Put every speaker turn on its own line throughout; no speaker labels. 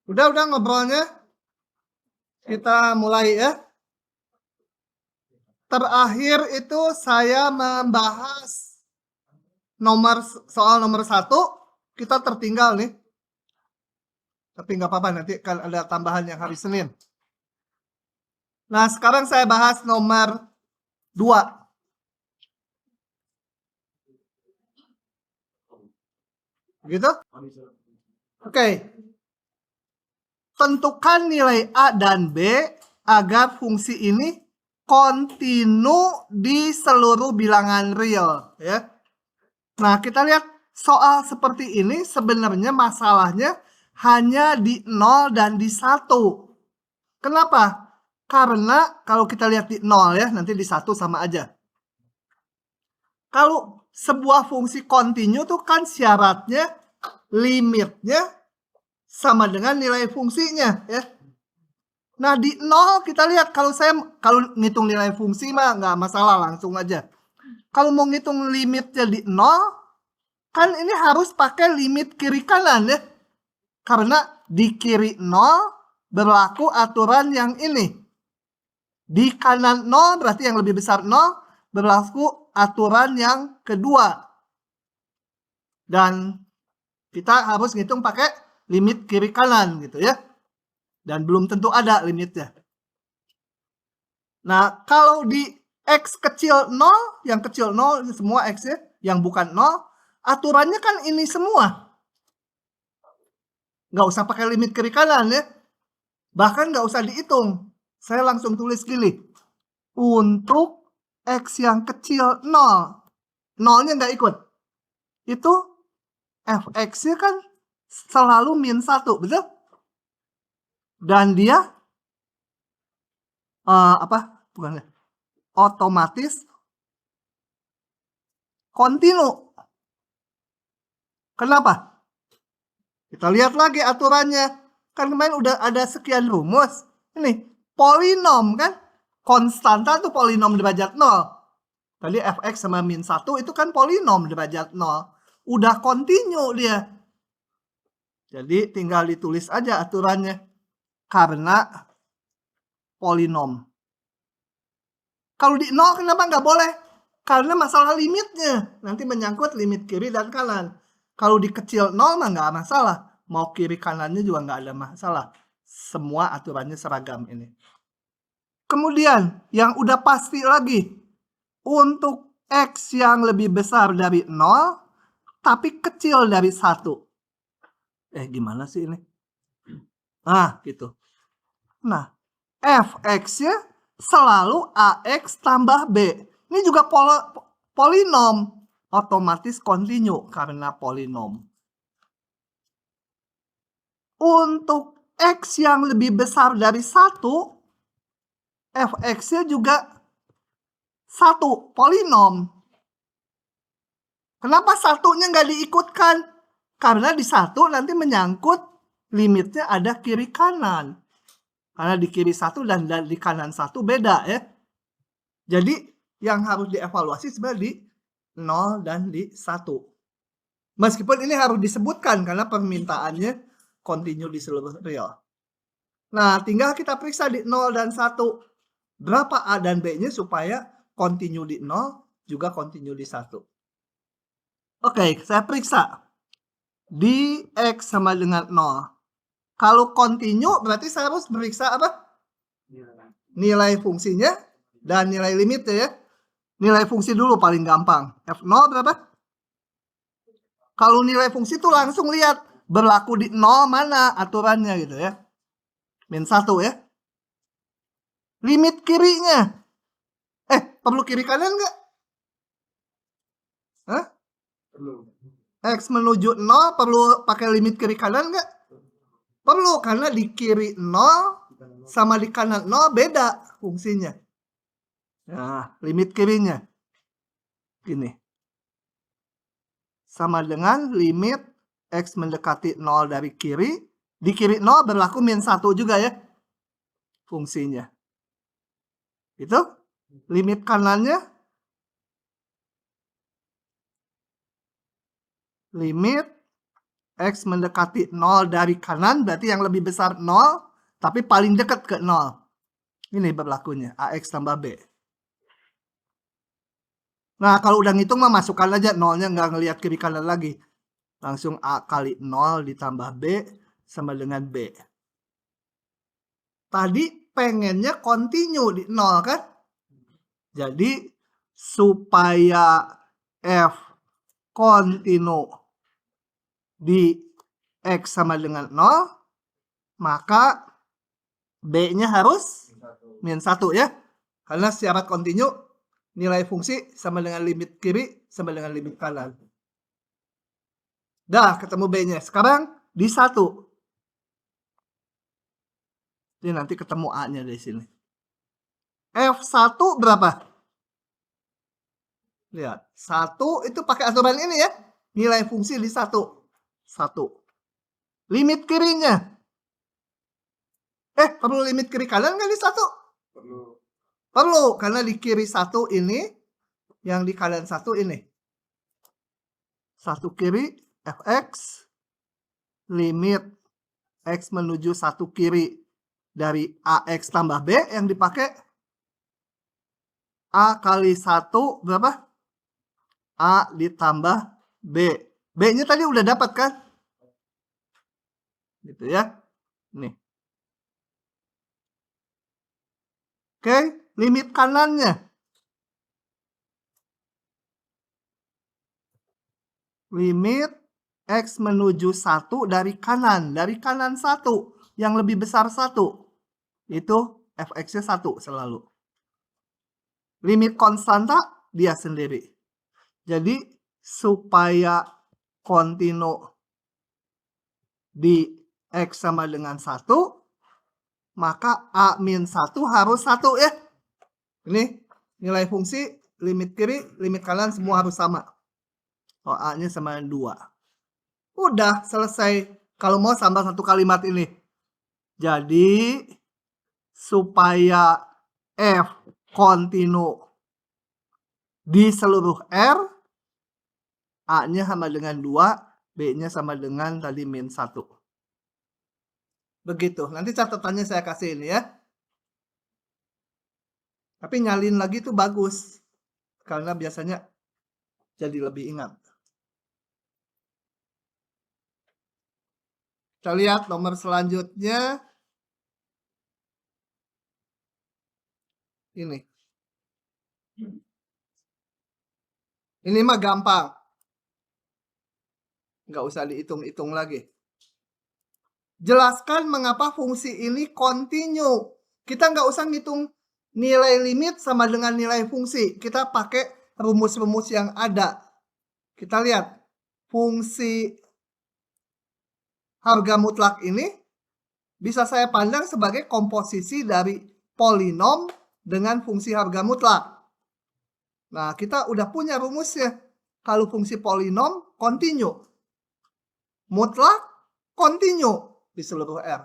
Udah ngobrolnya. Kita mulai ya. Terakhir itu saya membahas soal nomor 1. Kita tertinggal nih. Tapi nggak apa-apa, nanti kan ada tambahan yang hari Senin. Nah, sekarang saya bahas nomor 2. Gitu? Oke. Tentukan nilai A dan B agar fungsi ini kontinu di seluruh bilangan real. Ya. Nah, kita lihat soal seperti ini sebenarnya masalahnya hanya di 0 dan di 1. Kenapa? Karena kalau kita lihat di 0 ya, nanti di 1 sama aja. Kalau sebuah fungsi kontinu tuh kan syaratnya limitnya sama dengan nilai fungsinya ya. Nah, di 0 kita lihat kalau ngitung nilai fungsi mah nggak masalah, langsung aja. Kalau mau ngitung limitnya di 0, kan ini harus pakai limit kiri kanan ya. Karena di kiri 0 berlaku aturan yang ini. Di kanan 0 berarti yang lebih besar 0 berlaku aturan yang kedua. Dan kita harus ngitung pakai limit kiri kanan gitu ya. Dan belum tentu ada limitnya. Nah, kalau di X kecil 0, yang kecil 0 semua X ya, yang bukan 0, aturannya kan ini semua. Nggak usah pakai limit kiri kanan ya. Bahkan nggak usah dihitung. Saya langsung tulis gini. Untuk X yang kecil 0, 0-nya nggak ikut. Itu Fx-nya kan selalu min 1, betul? Dan dia otomatis kontinu. Kenapa? Kita lihat lagi aturannya. Kan kemarin udah ada sekian rumus. Ini polinom kan? Konstanta tuh polinom derajat 0. Tadi fx sama min 1 itu kan polinom derajat 0. Udah kontinu dia. Jadi tinggal ditulis aja aturannya. Karena polinom. Kalau di 0 kenapa nggak boleh? Karena masalah limitnya. Nanti menyangkut limit kiri dan kanan. Kalau di kecil 0 mah nggak masalah. Mau kiri kanannya juga nggak ada masalah. Semua aturannya seragam ini. Kemudian yang udah pasti lagi. Untuk X yang lebih besar dari 0. Tapi kecil dari 1. Gimana sih ini? Nah gitu. Nah Fx-nya selalu AX tambah B. Ini juga polinom. Otomatis kontinu karena polinom. Untuk X yang lebih besar dari 1, Fx-nya juga 1, polinom. Kenapa satunya nggak diikutkan? Karena di 1 nanti menyangkut limitnya ada kiri kanan. Karena di kiri 1 dan di kanan 1 beda ya. Jadi yang harus dievaluasi sebenarnya di 0 dan di 1. Meskipun ini harus disebutkan karena permintaannya kontinu di seluruh real. Nah, tinggal kita periksa di 0 dan 1. Berapa A dan B-nya supaya kontinu di 0 juga kontinu di 1. Oke, saya periksa. Di X sama dengan 0. Kalau kontinu berarti saya harus periksa apa? Nilai fungsinya dan nilai limitnya ya. Nilai fungsi dulu paling gampang. F0 berapa? Kalau nilai fungsi itu langsung lihat berlaku di 0 mana aturannya gitu ya. Min 1 ya. Limit kirinya. Perlu kiri kanan nggak? Hah? X menuju 0 perlu pakai limit kiri kanan nggak? Perlu, karena di kiri 0 sama di kanan 0 beda fungsinya. Nah, limit kirinya. Gini. Sama dengan limit X mendekati 0 dari kiri. Di kiri 0 berlaku min 1 juga ya. Fungsinya. Itu. Limit kanannya. limit X mendekati 0 dari kanan, berarti yang lebih besar 0, tapi paling dekat ke 0. Ini berlakunya, AX tambah B. Nah, kalau udah ngitung mah masukkan aja 0-nya, nggak ngelihat kiri kanan lagi. Langsung A kali 0 ditambah B sama dengan B. Tadi pengennya continue di 0 kan? Jadi supaya F continue di X sama dengan 0, maka B-nya harus min 1 ya. Karena syarat continue nilai fungsi sama dengan limit kiri sama dengan limit kanan. Dah, ketemu B-nya. Sekarang di 1. Ini nanti ketemu A-nya dari sini. F1 berapa? Lihat, 1 itu pakai aturan ini ya. Nilai fungsi di 1. 1. Limit kirinya. Perlu limit kiri kanan nggak di 1? Perlu, karena di kiri 1 ini, yang di kanan 1 ini. 1 kiri, fx, limit x menuju 1 kiri dari ax tambah b, yang dipakai a kali 1 berapa? A ditambah b. B-nya tadi udah dapat kan? Gitu ya. Nih. Oke, limit kanannya. Limit X menuju 1 dari kanan. Dari kanan 1. Yang lebih besar 1. Itu fx-nya 1 selalu. Limit konstanta dia sendiri. Jadi supaya kontinu di X sama dengan 1, maka A min 1 harus 1 ya. Ini nilai fungsi, limit kiri, limit kanan semua harus sama. Oh, A-nya sama dengan 2. Udah selesai. Kalau mau tambah satu kalimat ini. Jadi supaya F kontinu di seluruh R, A-nya sama dengan 2, B-nya sama dengan tadi min 1. Begitu. Nanti catatannya saya kasih ini ya. Tapi nyalin lagi itu bagus. Karena biasanya jadi lebih ingat. Kita lihat nomor selanjutnya. Ini. Ini mah gampang. Nggak usah dihitung-hitung lagi. Jelaskan mengapa fungsi ini continue. Kita nggak usah ngitung nilai limit sama dengan nilai fungsi. Kita pakai rumus-rumus yang ada. Kita lihat. Fungsi harga mutlak ini bisa saya pandang sebagai komposisi dari polinom dengan fungsi harga mutlak. Nah, kita udah punya rumusnya. Kalau fungsi polinom, continue. Mutlak, continue di seluruh R.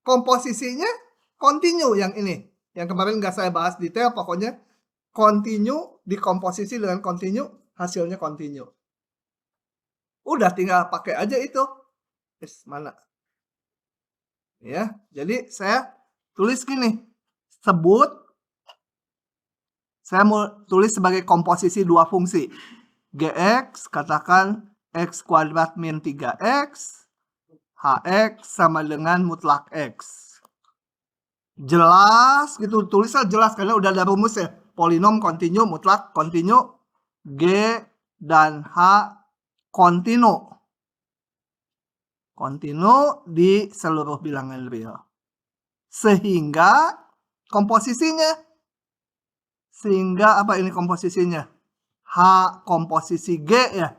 Komposisinya, continue yang ini. Yang kemarin nggak saya bahas detail, pokoknya continue dikomposisi dengan continue, hasilnya continue. Udah tinggal pakai aja itu. Mana? Ya, jadi saya tulis gini. Sebut, saya mau tulis sebagai komposisi dua fungsi. Gx, katakan x kuadrat min 3x, hx sama dengan mutlak x. Jelas gitu, tulisnya jelas karena udah ada rumus ya. Polinom kontinu, mutlak kontinu, G dan H kontinu. Kontinu di seluruh bilangan real. Sehingga komposisinya. Sehingga apa ini komposisinya? H komposisi G ya.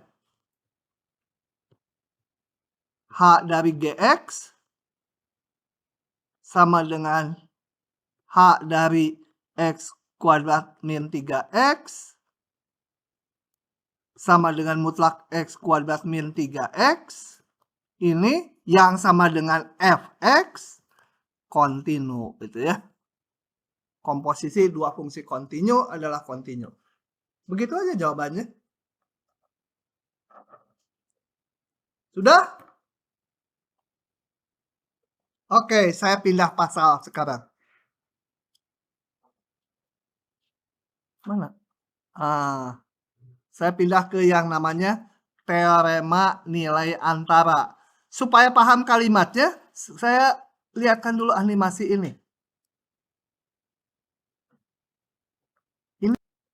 H dari Gx sama dengan H dari X kuadrat min 3X sama dengan mutlak X kuadrat min 3X. Ini yang sama dengan Fx kontinu gitu ya. Komposisi dua fungsi kontinu adalah kontinu. Begitu aja jawabannya. Sudah? Oke, saya pindah pasal sekarang. Mana? Saya pindah ke yang namanya teorema nilai antara. Supaya paham kalimatnya, saya lihatkan dulu animasi ini.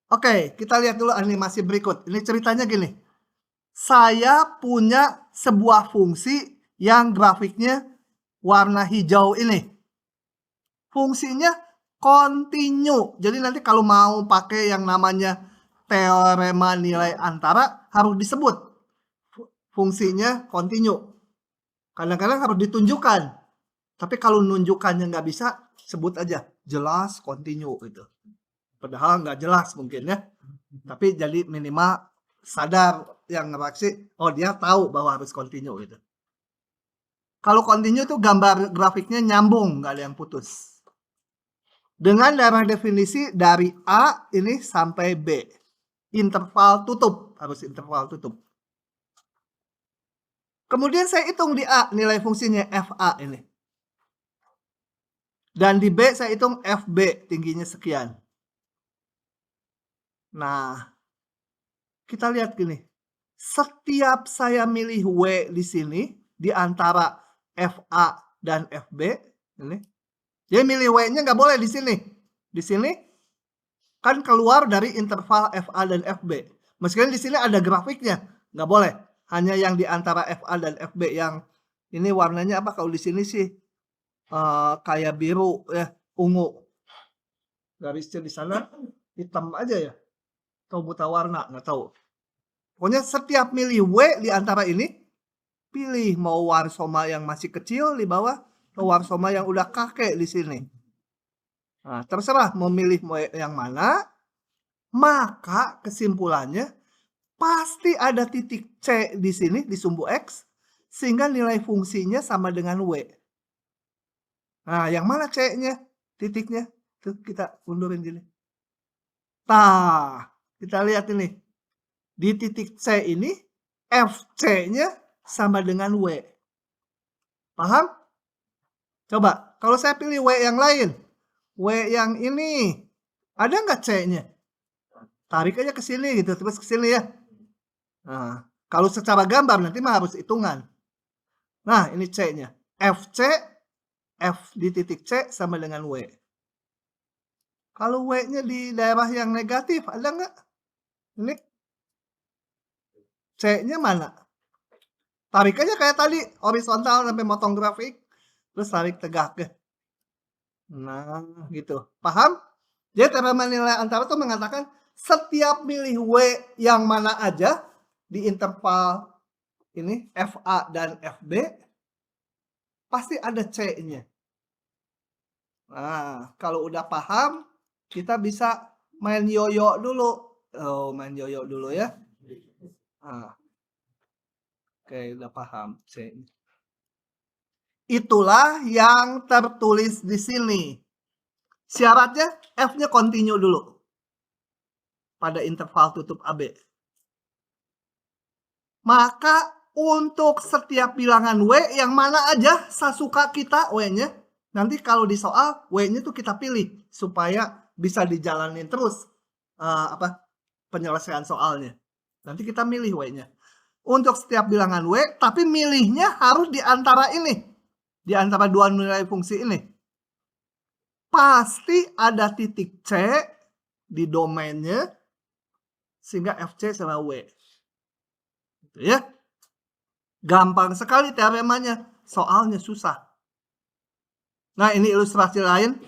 Oke, kita lihat dulu animasi berikut. Ini ceritanya gini. Saya punya sebuah fungsi yang grafiknya warna hijau ini. Fungsinya continue. Jadi nanti kalau mau pakai yang namanya teorema nilai antara harus disebut fungsinya continue. Kadang-kadang harus ditunjukkan. Tapi kalau nunjukannya nggak bisa, sebut aja jelas continue gitu. Padahal nggak jelas mungkin ya. Tapi jadi minimal sadar yang ngeraksi, oh dia tahu bahwa harus continue gitu. Kalau continue tuh gambar grafiknya nyambung, nggak ada yang putus. Dengan daerah definisi dari A ini sampai B. Interval tutup, harus interval tutup. Kemudian saya hitung di A nilai fungsinya FA ini. Dan di B saya hitung FB tingginya sekian. Nah, kita lihat gini. Setiap saya milih W di sini, di antara FA dan FB, ini. Jadi milih W-nya nggak boleh di sini. Di sini kan keluar dari interval FA dan FB. Meskipun di sini ada grafiknya, nggak boleh. Hanya yang di antara FA dan FB yang ini warnanya apa? Kalau di sini sih kayak biru ya, ungu. Garisnya di sana hitam aja ya. Atau buta warna, nggak tahu. Pokoknya setiap milih W di antara ini, pilih mau warsoma yang masih kecil di bawah atau warsoma yang udah kakek di sini. Nah, terserah mau milih W yang mana, maka kesimpulannya pasti ada titik C di sini di sumbu X, sehingga nilai fungsinya sama dengan W. Nah, yang mana C-nya? Titiknya. Tuh, kita undurin gini. Nah, kita lihat ini. Di titik C ini, FC-nya sama dengan W. Paham? Coba, kalau saya pilih W yang lain. W yang ini. Ada nggak C-nya? Tarik aja ke sini gitu, terus ke sini ya. Nah, kalau secara gambar nanti mah harus hitungan. Nah, ini C-nya. FC, F di titik C sama dengan W. Kalau W-nya di daerah yang negatif, ada nggak? Ini C-nya mana? Tarik aja kayak tadi, horizontal sampai motong grafik. Terus tarik tegak ya. Nah, gitu. Paham? Jadi teorema nilai antara itu mengatakan setiap milih W yang mana aja di interval ini FA dan FB pasti ada C-nya. Nah, kalau udah paham, kita bisa main yoyo dulu. Oh, main yoyo dulu ya. Nah. Oke, udah paham C. Itulah yang tertulis di sini. Syaratnya F-nya continue dulu pada interval tutup AB. Maka untuk setiap bilangan W yang mana aja sasuka kita W-nya, nanti kalau di soal W-nya tuh kita pilih supaya bisa dijalanin terus penyelesaian soalnya. Nanti kita milih W-nya. Untuk setiap bilangan W, tapi milihnya harus di antara ini. Di antara dua nilai fungsi ini. Pasti ada titik C di domainnya, sehingga FC sama W. Gitu ya. Gampang sekali teoremanya, soalnya susah. Nah, ini ilustrasi lain.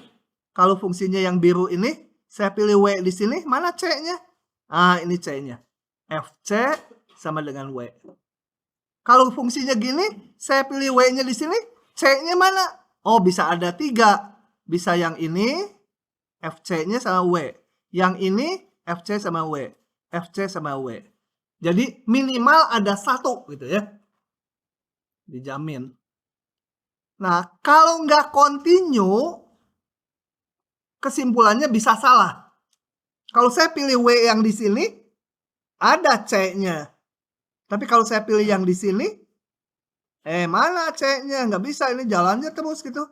Kalau fungsinya yang biru ini, saya pilih W di sini, mana C-nya? Ah, ini C-nya. FC sama dengan W. Kalau fungsinya gini, saya pilih W-nya di sini, C-nya mana? Oh, bisa ada 3. Bisa yang ini, FC-nya sama W. Yang ini, FC sama W. FC sama W. Jadi minimal ada 1 gitu ya. Dijamin. Nah, kalau nggak continue, kesimpulannya bisa salah. Kalau saya pilih W yang di sini, ada C-nya. Tapi kalau saya pilih yang di sini, Mana C-nya? Nggak bisa, ini jalannya terus gitu.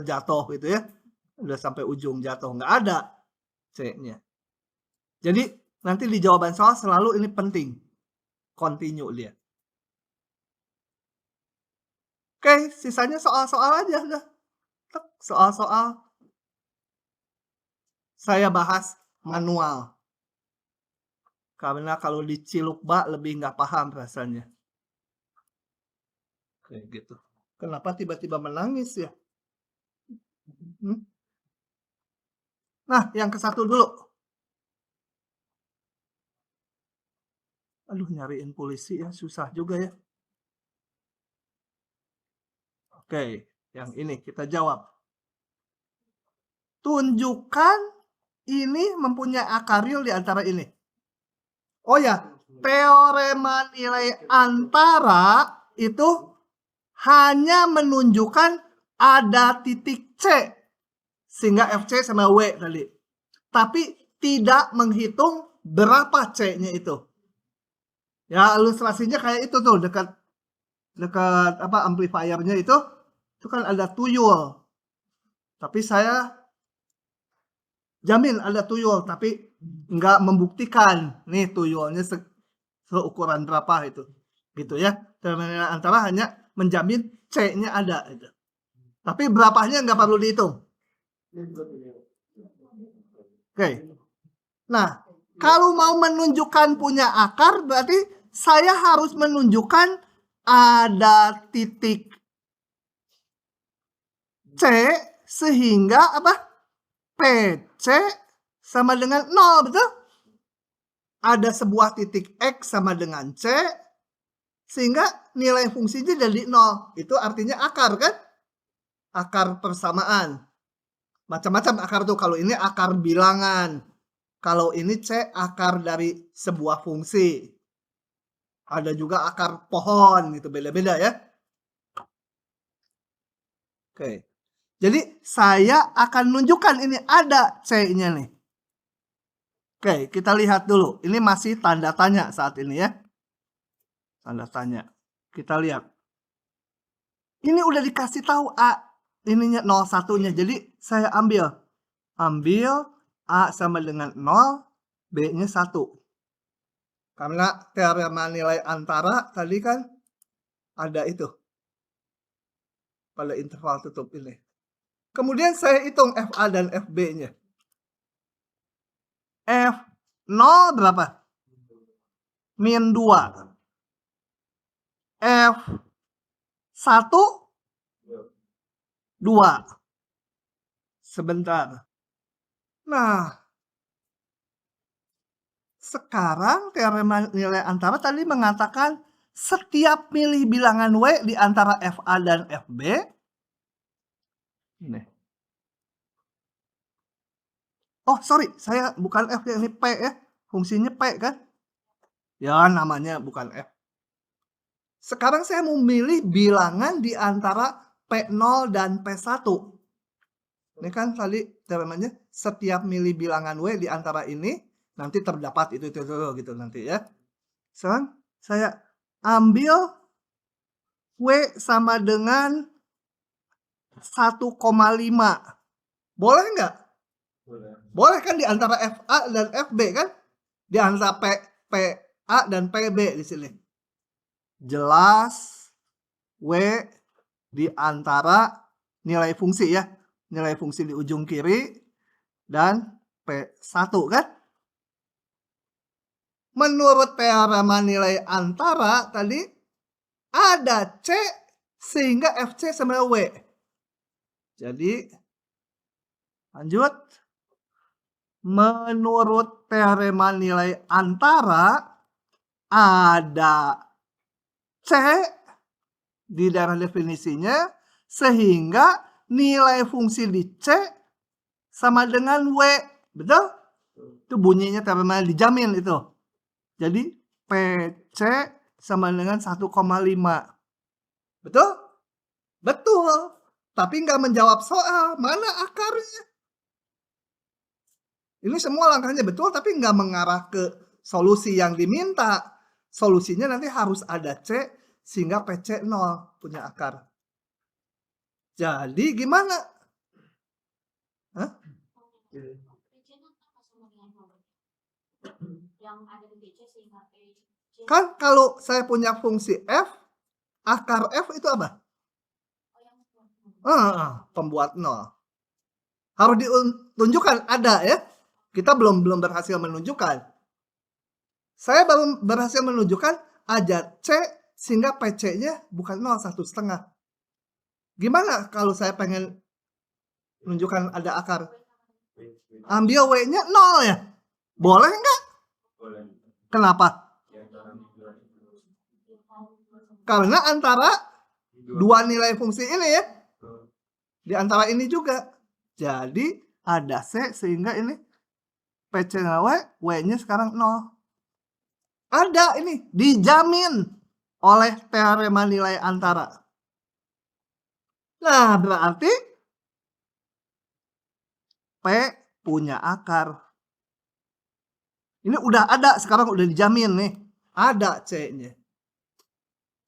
Jatuh gitu ya. Udah sampai ujung jatuh, nggak ada C-nya. Jadi nanti di jawaban soal selalu ini penting. Continue dia. Oke, sisanya soal-soal aja udah. Soal-soal saya bahas manual. Karena kalau di Cilukba lebih nggak paham rasanya. Kayak gitu. Kenapa tiba-tiba menangis ya? Nah, yang ke satu dulu. Aduh, nyariin polisi ya, susah juga ya. Oke, yang ini kita jawab. Tunjukkan ini mempunyai akar real di antara ini. Oh ya, teorema nilai antara itu hanya menunjukkan ada titik C. Sehingga FC sama W tadi. Tapi tidak menghitung berapa C-nya itu. Ya, ilustrasinya kayak itu tuh, dekat apa amplifiernya itu kan ada tuyul. Tapi saya jamin ada tuyul, tapi nggak membuktikan nih tuyulnya seukuran berapa itu. Gitu ya. Teorema antara hanya menjamin C-nya ada itu. Tapi berapanya nggak perlu dihitung. Oke. Nah, kalau mau menunjukkan punya akar berarti saya harus menunjukkan ada titik C sehingga apa? PC sama dengan 0, betul? Ada sebuah titik X sama dengan C sehingga nilai fungsinya jadi 0. Itu artinya akar kan? Akar persamaan. Macam-macam akar tuh. Kalau ini akar bilangan. Kalau ini C akar dari sebuah fungsi. Ada juga akar pohon gitu, beda-beda ya. Oke. Jadi saya akan nunjukkan ini ada C-nya nih. Oke, kita lihat dulu. Ini masih tanda tanya saat ini ya. Tanda tanya. Kita lihat. Ini udah dikasih tahu A ininya 01-nya. Jadi saya ambil A sama dengan 0, B-nya 1. Karena teorema nilai antara tadi kan ada itu. Pada interval tutup ini. Kemudian saya hitung FA dan FB-nya. F0 berapa? Min 2. F1 2. Sebentar. Nah, sekarang teorema nilai antara tadi mengatakan setiap milih bilangan W di antara FA dan FB. Ini. Oh, sorry, saya bukan F, ini P ya. Fungsinya P kan? Ya, namanya bukan F. Sekarang saya mau milih bilangan di antara P0 dan P1. Ini kan tadi teoremanya setiap milih bilangan W di antara ini nanti terdapat itu gitu nanti ya. Sekarang saya ambil W sama dengan 1,5. Boleh nggak? Boleh kan di antara FA dan FB kan? Di antara PA dan PB di sini. Jelas W di antara nilai fungsi ya. Nilai fungsi di ujung kiri dan P1 kan? Menurut teorema nilai antara tadi ada C sehingga FC sama W. Jadi lanjut. Menurut teorema nilai antara ada C di dalam definisinya sehingga nilai fungsi di C sama dengan W. Betul? Itu bunyinya teorema dijamin itu. Jadi PC sama dengan 1,5. Betul? Betul. Tapi nggak menjawab soal. Mana akarnya? Ini semua langkahnya betul tapi nggak mengarah ke solusi yang diminta. solusinya nanti harus ada C sehingga PC 0 punya akar. Jadi gimana? Hah? Kan kalau saya punya fungsi F, akar F itu apa? Pembuat 0. Harus ditunjukkan ada ya. Kita belum berhasil menunjukkan. Saya baru berhasil menunjukkan ada C sehingga PC-nya bukan 0, 1,5. Gimana kalau saya pengen menunjukkan ada akar? Ambil W-nya 0 ya? Boleh nggak? Kenapa? Karena antara dua nilai fungsi ini ya. Di antara ini juga. Jadi ada C sehingga ini PC-nya W, W-nya sekarang 0. Ada ini, dijamin oleh teorema nilai antara. Nah, berarti P punya akar. Ini udah ada, sekarang udah dijamin nih. Ada C-nya.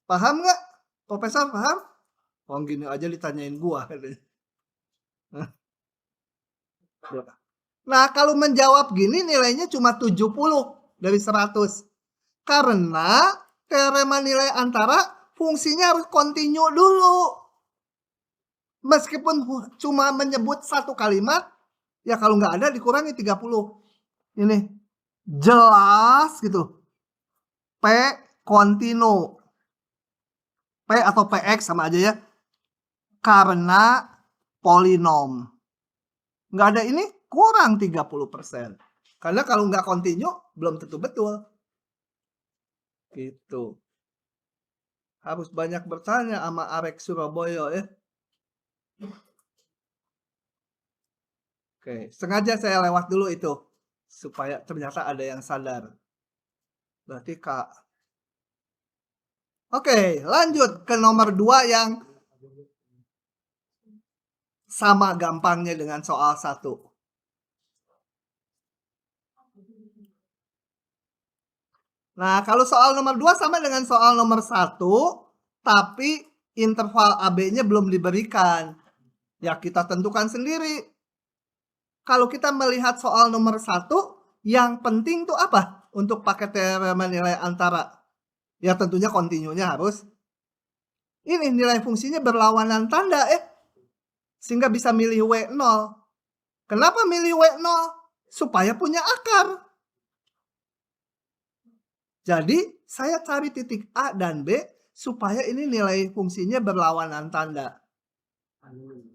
Paham nggak? Profesor, paham? Oh gini aja ditanyain gua. Nah, kalau menjawab gini nilainya cuma 70 dari 100. Karena teorema nilai antara fungsinya harus kontinu dulu. Meskipun cuma menyebut satu kalimat, ya kalau nggak ada dikurangi 30. Ini jelas gitu. P kontinu. P atau PX sama aja ya. Karena polinom. Nggak ada ini kurang 30%. Karena kalau nggak kontinu belum tentu betul. Gitu. Harus banyak bertanya sama Arek Surabaya ya. Oke, sengaja saya lewat dulu itu supaya ternyata ada yang sadar. Berarti Kak. Oke, lanjut ke nomor 2 yang sama gampangnya dengan soal 1. Nah, kalau soal nomor 2 sama dengan soal nomor 1, tapi interval AB-nya belum diberikan. Ya, kita tentukan sendiri. Kalau kita melihat soal nomor 1, yang penting tuh apa? Untuk pakai teorema nilai antara. Ya, tentunya kontinunya harus. Ini nilai fungsinya berlawanan tanda sehingga bisa milih W0. Kenapa milih W0? Supaya punya akar. Jadi saya cari titik A dan B supaya ini nilai fungsinya berlawanan tanda.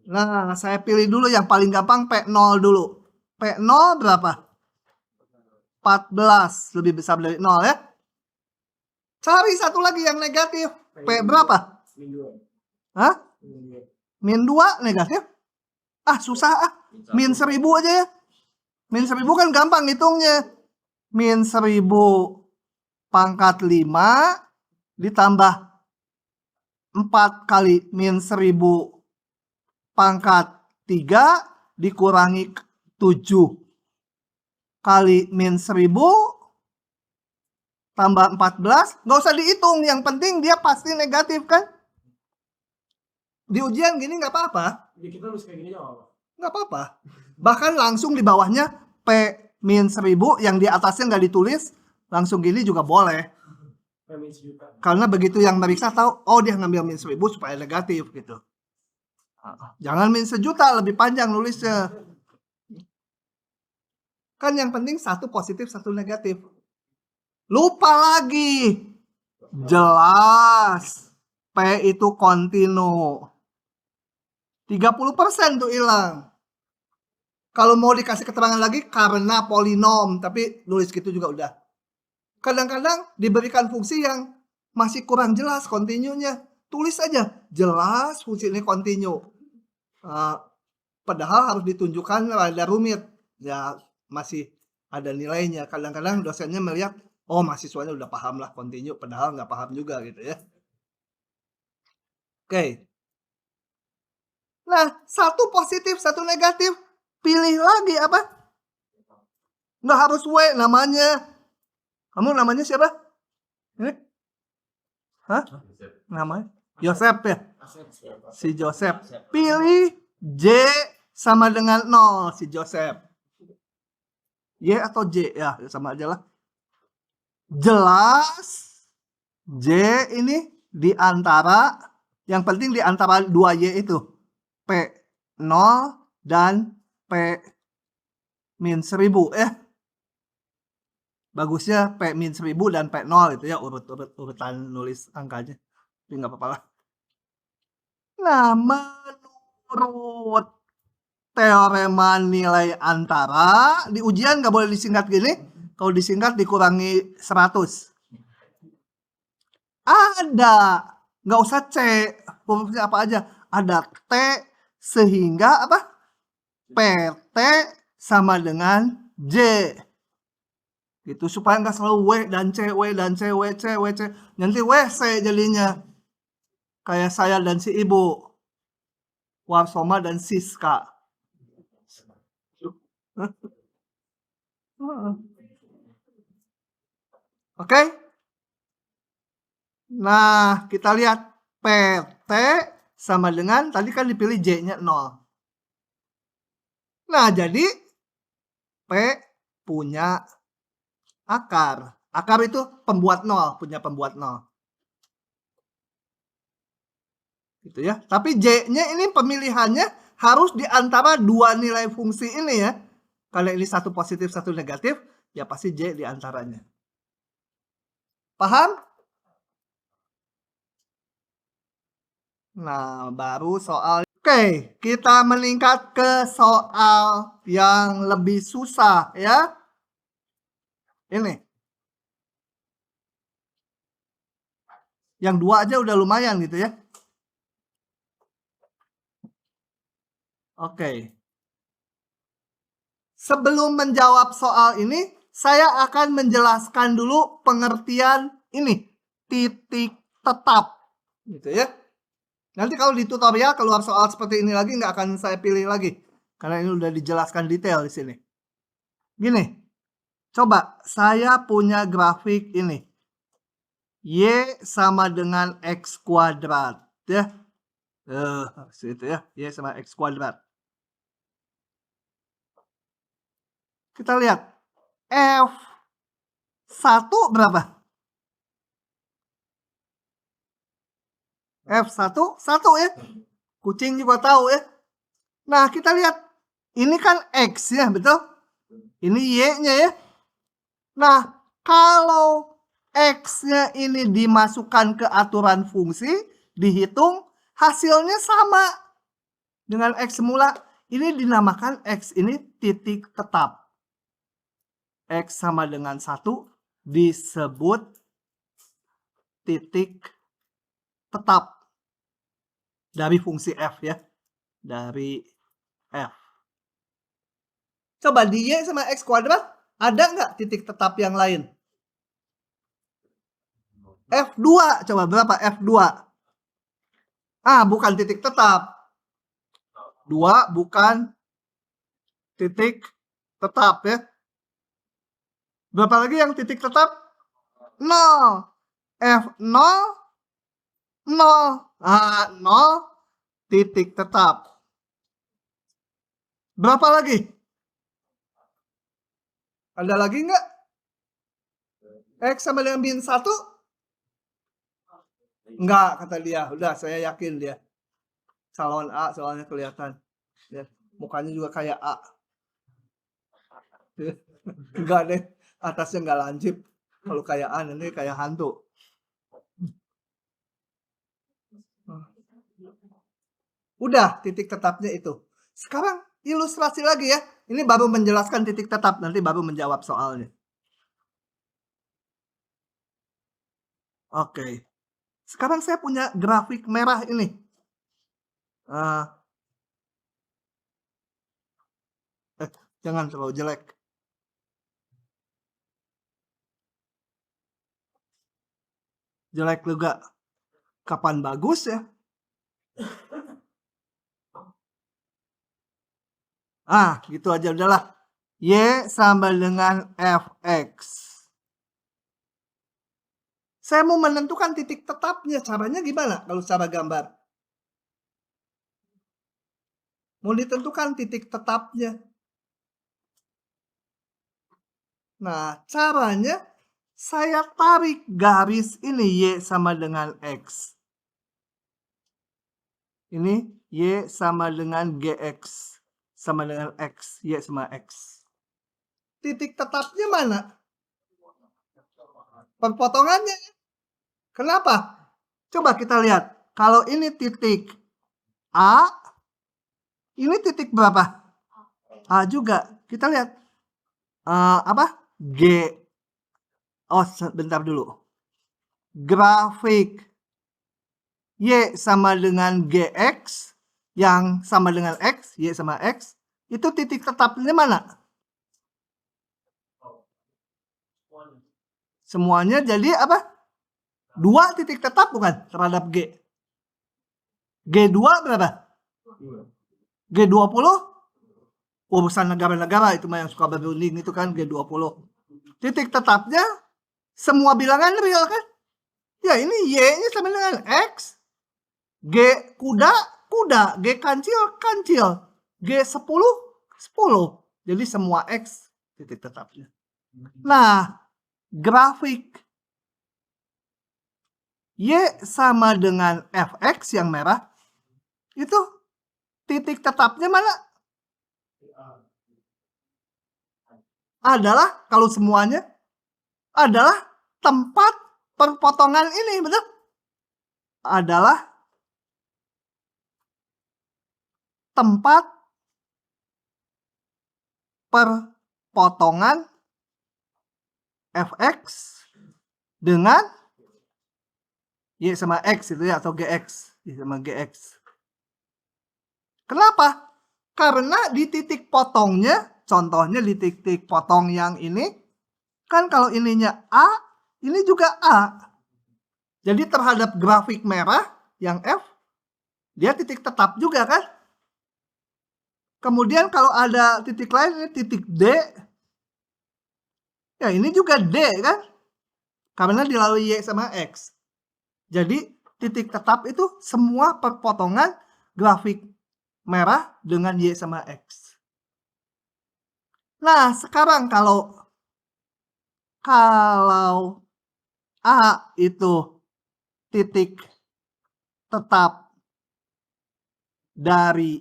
Nah, saya pilih dulu yang paling gampang P0 dulu. P0 berapa? 14, lebih besar dari 0 ya. Cari satu lagi yang negatif. P berapa? Hah? Min 2 negatif? Susah Min 1000 aja ya. Min 1000 kan gampang hitungnya. Min 1000 pangkat 5 ditambah 4 kali min 1000 pangkat 3 dikurangi 7 kali min 1000 tambah 14. Nggak usah dihitung, yang penting dia pasti negatif kan. Di ujian gini nggak apa-apa.
Kita harus kayak gini
nggak apa-apa. Bahkan langsung di bawahnya P min 1000 yang di atasnya nggak ditulis, langsung gini juga boleh. Karena begitu yang meriksa tahu, oh dia ngambil min 1000 supaya negatif gitu. Jangan min 1 juta, lebih panjang nulisnya. Kan yang penting satu positif, satu negatif. Lupa lagi. Jelas. P itu kontinu. 30% tuh hilang. Kalau mau dikasih keterangan lagi karena polinom, tapi nulis gitu juga udah. Kadang-kadang diberikan fungsi yang masih kurang jelas kontinunya. Tulis aja, jelas fungsi ini kontinu. Padahal harus ditunjukkan rada rumit. Ya masih ada nilainya. Kadang-kadang dosennya melihat, oh mahasiswanya udah paham lah kontinu, padahal nggak paham juga gitu ya. Oke. Nah, satu positif, satu negatif. Pilih lagi apa? Nggak harus W namanya. Kamu namanya siapa? Ini? Hah? Namanya? Joseph ya? Si Joseph. Pilih J sama dengan 0 si Joseph. Y atau J ya, sama aja lah. Jelas J ini di antara, yang penting di antara 2Y itu. P0 dan P min 1000 ya. Bagusnya P min 1000 dan P0 itu ya, urutan nulis angkanya. Tapi nggak apa-apa lah. Nah, menurut teorema nilai antara, di ujian nggak boleh disingkat gini. Kalau disingkat dikurangi 100. Ada, nggak usah C, hurufnya apa aja. Ada T sehingga apa? PT sama dengan J. Gitu, supaya nggak selalu W dan C, W dan C, W, C, W, C. Nanti WC jadinya. Kayak saya dan si ibu. Warsoma dan Siska. Oke? Nah, kita lihat PT sama dengan, tadi kan dipilih J-nya 0. Nah, jadi P punya akar. Akar itu pembuat 0, punya pembuat 0. Gitu ya. Tapi J-nya ini pemilihannya harus di antara dua nilai fungsi ini ya. Kalau ini satu positif, satu negatif, ya pasti J di antaranya. Paham? Nah, baru soal. Oke, kita meningkat ke soal yang lebih susah ya. Ini. Yang dua aja udah lumayan gitu ya. Oke. Sebelum menjawab soal ini, saya akan menjelaskan dulu pengertian ini. Titik tetap. Gitu ya. Nanti kalau di tutorial keluar soal seperti ini lagi, nggak akan saya pilih lagi. Karena ini udah dijelaskan detail di sini. Gini. Coba, saya punya grafik ini. Y sama dengan X kuadrat. Ya. Situ ya. Y sama X kuadrat. Kita lihat. F1 berapa? F1, 1 ya. Kucing juga tahu ya. Nah, kita lihat. Ini kan X ya, betul? Ini Y-nya ya. Nah, kalau X-nya ini dimasukkan ke aturan fungsi, dihitung, hasilnya sama dengan X semula. Ini dinamakan X ini titik tetap. X sama dengan 1 disebut titik tetap dari fungsi F ya. Dari F. Coba di Y sama X kuadrat, ada nggak titik tetap yang lain? F2, coba berapa F2? Bukan titik tetap. 2 bukan titik tetap ya. Berapa lagi yang titik tetap? 0. F0, 0. 0 titik tetap. Berapa lagi? Ada lagi nggak? X sama dengan min 1? Enggak, kata dia. Udah, saya yakin dia. Calon A soalnya kelihatan. Ya, mukanya juga kayak A. Enggak deh, atasnya enggak lancip. Kalau kayak A nanti kayak hantu. Udah, titik tetapnya itu. Sekarang ilustrasi lagi ya. Ini baru menjelaskan titik tetap, nanti baru menjawab soalnya. Oke. Sekarang saya punya grafik merah ini. Jangan terlalu jelek. Jelek juga. Kapan bagus ya? Gitu aja udahlah. Y sama dengan Fx. Saya mau menentukan titik tetapnya. Caranya gimana kalau secara gambar? Mau ditentukan titik tetapnya. Nah, caranya saya tarik garis ini Y sama dengan X. Ini Y sama dengan GX. Sama dengan X. Y sama X. Titik tetapnya mana? Perpotongannya. Kenapa? Coba kita lihat. Kalau ini titik A, ini titik berapa? A juga. Kita lihat. Apa? G. Oh, bentar dulu. Grafik Y sama dengan GX yang sama dengan X, Y sama X, itu titik tetapnya mana? Semuanya jadi apa? 2 titik tetap bukan terhadap G. G2 berapa? G20? Urusan negara-negara itu mah yang suka berunding itu kan G20. Titik tetapnya semua bilangan real kan? Ya ini Y-nya sama dengan X. G kuda, kuda. G kancil, kancil. G10, 10. Jadi semua X titik tetapnya. Nah, grafik Y sama dengan Fx yang merah, itu titik tetapnya mana? Adalah, kalau semuanya, adalah tempat perpotongan ini, betul? Adalah tempat perpotongan Fx dengan Y sama X itu ya, atau GX. Y sama GX. Kenapa? Karena di titik potongnya, contohnya di titik potong yang ini, kan kalau ininya A, ini juga A. Jadi terhadap grafik merah yang F, dia titik tetap juga kan? Kemudian kalau ada titik lain, ini titik D, ya ini juga D kan? Karena dilalui Y sama X. Jadi titik tetap itu semua perpotongan grafik merah dengan Y sama X. Nah, sekarang kalau A itu titik tetap dari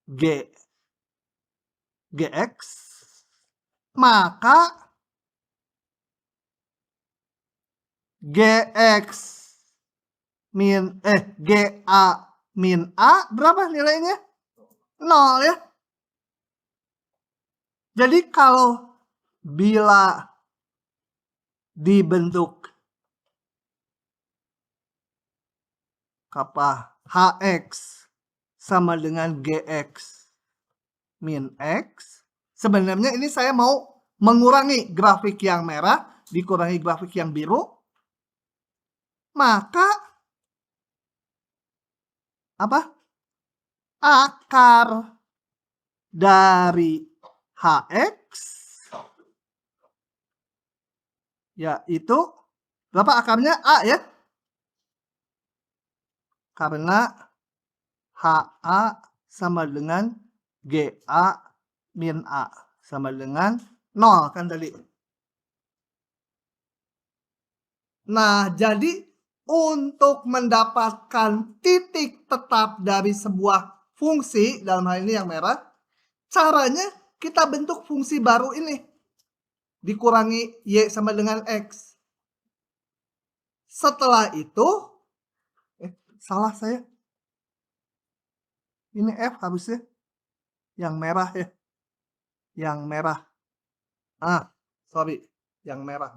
GX, maka GX GA min A berapa nilainya? 0 ya. Jadi kalau bila dibentuk HX sama dengan GX min X, sebenarnya ini saya mau mengurangi grafik yang merah, dikurangi grafik yang biru, maka apa? Akar dari HX yaitu berapa akarnya? A ya. Karena HA sama dengan GA min A sama dengan 0 kan tadi. Nah, jadi untuk mendapatkan titik tetap dari sebuah fungsi, dalam hal ini yang merah, caranya kita bentuk fungsi baru ini. Dikurangi Y sama dengan X. Setelah itu, salah saya. Ini F harusnya. Yang merah ya. Yang merah. Sorry. Yang merah.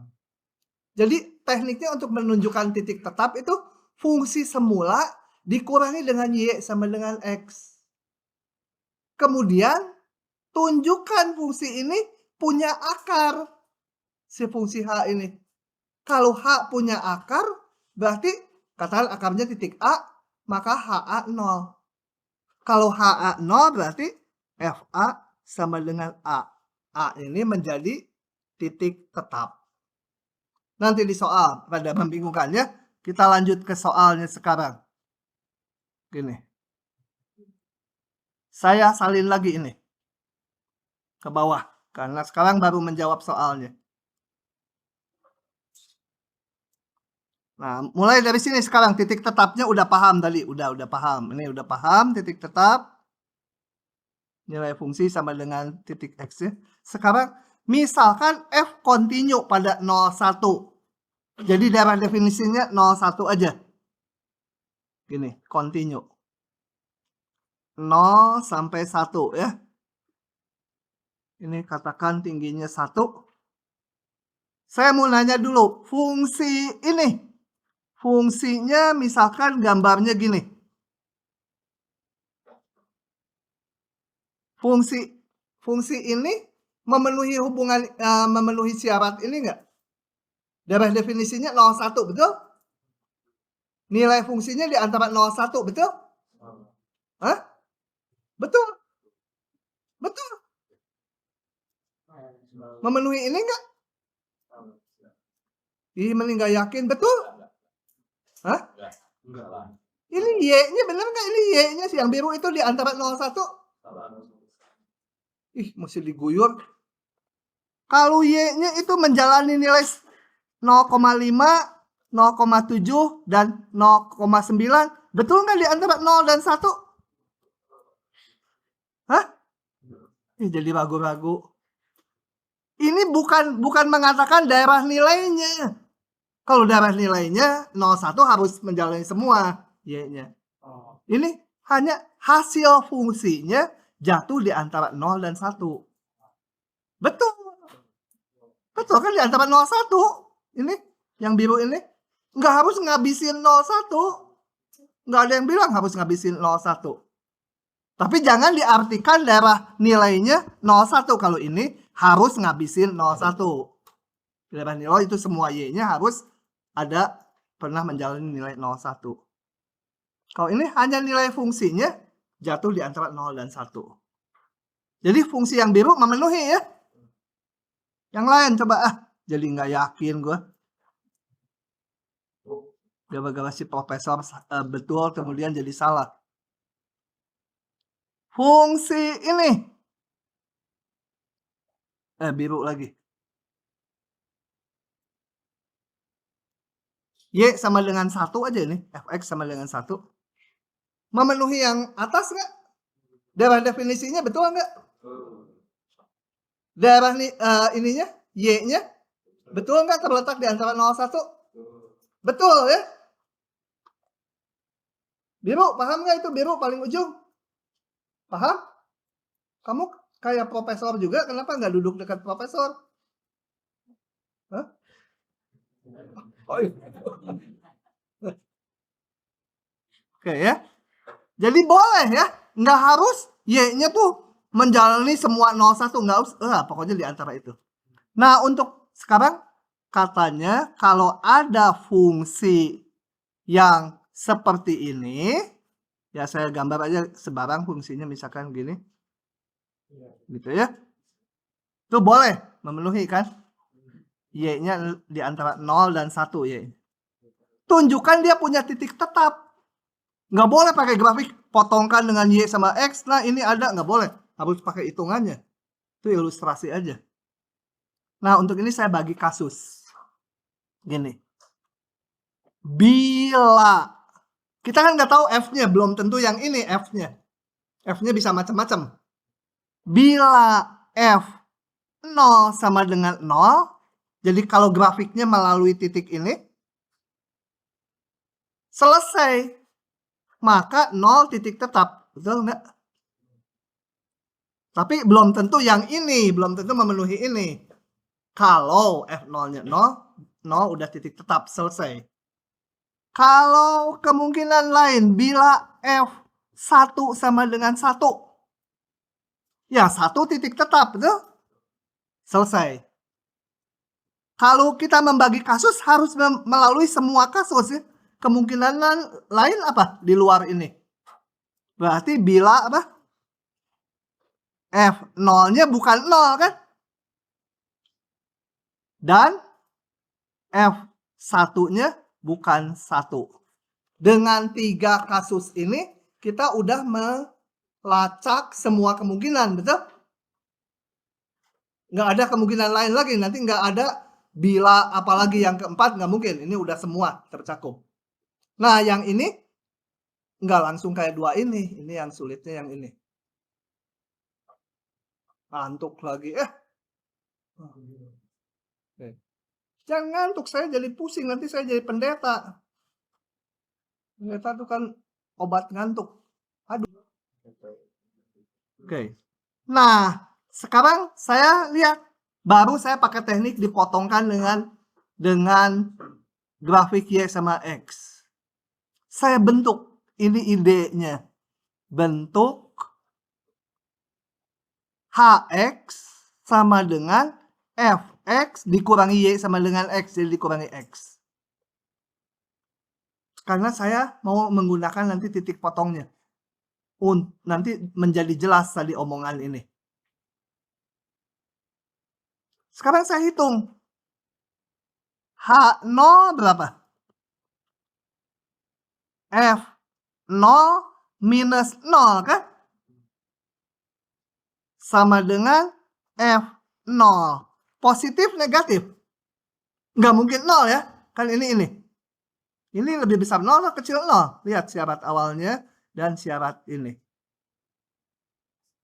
Jadi tekniknya untuk menunjukkan titik tetap itu fungsi semula dikurangi dengan Y sama dengan X. Kemudian tunjukkan fungsi ini punya akar. Si fungsi H ini. Kalau H punya akar, berarti katakan akarnya titik A, maka HA 0. Kalau HA 0 berarti FA sama dengan A. A ini menjadi titik tetap. nanti di soal. Pada membingungkan ya. Kita lanjut ke soalnya sekarang. Gini. Saya salin lagi ini ke bawah. Karena sekarang baru menjawab soalnya. Nah, mulai dari sini sekarang titik tetapnya udah paham tadi. Udah paham. Ini udah paham titik tetap. Nilai fungsi sama dengan titik X ya. Sekarang misalkan F continue pada 01. Jadi daerah definisinya 01 aja. Gini, continue. 0 sampai 1 ya. Ini katakan tingginya 1. Saya mau nanya dulu, fungsi ini. Fungsinya misalkan gambarnya gini. Fungsi ini memenuhi hubungan memenuhi syarat ini enggak? Daerah definisinya 01, betul? Nilai fungsinya di antara 01, betul? Hah? Betul? Betul? Memenuhi ini enggak? Ih, mending nggak yakin, betul? Hah? Ini Y-nya bener nggak? Ini Y-nya sih yang biru itu di antara 01. Ih, mesti diguyur. Kalau Y-nya itu menjalani nilai 0,5, 0,7, dan 0,9. Betul nggak di antara 0 dan 1? Hah? Ih, jadi ragu-ragu. Ini bukan mengatakan daerah nilainya. Kalau daerah nilainya 01 harus menjalani semua Y-nya. Ini hanya hasil fungsinya jatuh di antara 0 dan 1. Betul. Betul kan di antara 01. Ini yang biru ini nggak harus ngabisin 01. Nggak ada yang bilang harus ngabisin 01. Tapi jangan diartikan daerah nilainya 01. Kalau ini harus ngabisin 01. Daerah nilai itu semua Y-nya harus ada pernah menjalani nilai 01. Kalau ini hanya nilai fungsinya jatuh di antara 0 dan 1. Jadi fungsi yang biru memenuhi ya. Yang lain coba jadi nggak yakin gue. Gara-gara si profesor betul kemudian jadi salah. Fungsi ini. Biru lagi. Y sama dengan 1 aja nih. Fx sama dengan 1. Memenuhi yang atas nggak? Daerah definisinya betul nggak? Daerah ininya, Y-nya, betul nggak terletak di antara 01? Betul ya? Biru, paham nggak itu biru paling ujung? Paham? Kamu kayak profesor juga, kenapa nggak duduk dekat profesor? Hah? Oh, iya. Oke ya. Jadi boleh ya, nggak harus Y-nya tuh menjalani semua 01, nggak usah, pokoknya di antara itu. Nah, untuk sekarang katanya kalau ada fungsi yang seperti ini, ya saya gambar aja sebarang fungsinya misalkan gini. Gitu ya. Itu boleh memenuhi kan? Y-nya di antara 0 dan 1 Y. Tunjukkan dia punya titik tetap. Nggak boleh pakai grafik potongkan dengan Y sama X. Nah ini ada, nggak boleh. Harus pakai hitungannya. Itu ilustrasi aja. Nah untuk ini saya bagi kasus. Gini. Bila. Kita kan nggak tahu F-nya. Belum tentu yang ini F-nya. F-nya bisa macam-macam. Bila F 0 sama dengan 0. Jadi kalau grafiknya melalui titik ini. Selesai. Maka 0 titik tetap. Betul nggak? Tapi belum tentu yang ini. Belum tentu memenuhi ini. Kalau F0-nya 0, 0 udah titik tetap. Selesai. Kalau kemungkinan lain. Bila F1 sama dengan 1. Ya 1 titik tetap. Betul? Selesai. Kalau kita membagi kasus harus melalui semua kasus ya. Kemungkinan lain apa di luar ini? Berarti bila apa? F0-nya bukan 0 kan? Dan F1-nya bukan 1. Dengan 3 kasus ini, kita udah melacak semua kemungkinan, betul? Nggak ada kemungkinan lain lagi, nanti nggak ada bila apalagi yang keempat, nggak mungkin. Ini udah semua tercakup. Nah, yang ini nggak langsung kayak 2 ini yang sulitnya yang ini. Ngantuk lagi, Oke. Jangan ngantuk, saya jadi pusing, nanti saya jadi pendeta. Pendeta itu kan obat ngantuk. Aduh. Oke. Nah, sekarang saya lihat, baru saya pakai teknik dipotongkan dengan grafik Y sama X. Saya bentuk, ini idenya. Bentuk HX sama dengan Fx dikurangi Y sama dengan X, jadi dikurangi X. Karena saya mau menggunakan nanti titik potongnya. Nanti menjadi jelas tadi omongan ini. Sekarang saya hitung. H0 berapa? F0 minus 0 kan? Sama dengan F0. Positif, negatif? Nggak mungkin 0 ya. Kan ini. Ini lebih besar 0 atau kecil 0? Lihat syarat awalnya dan syarat ini.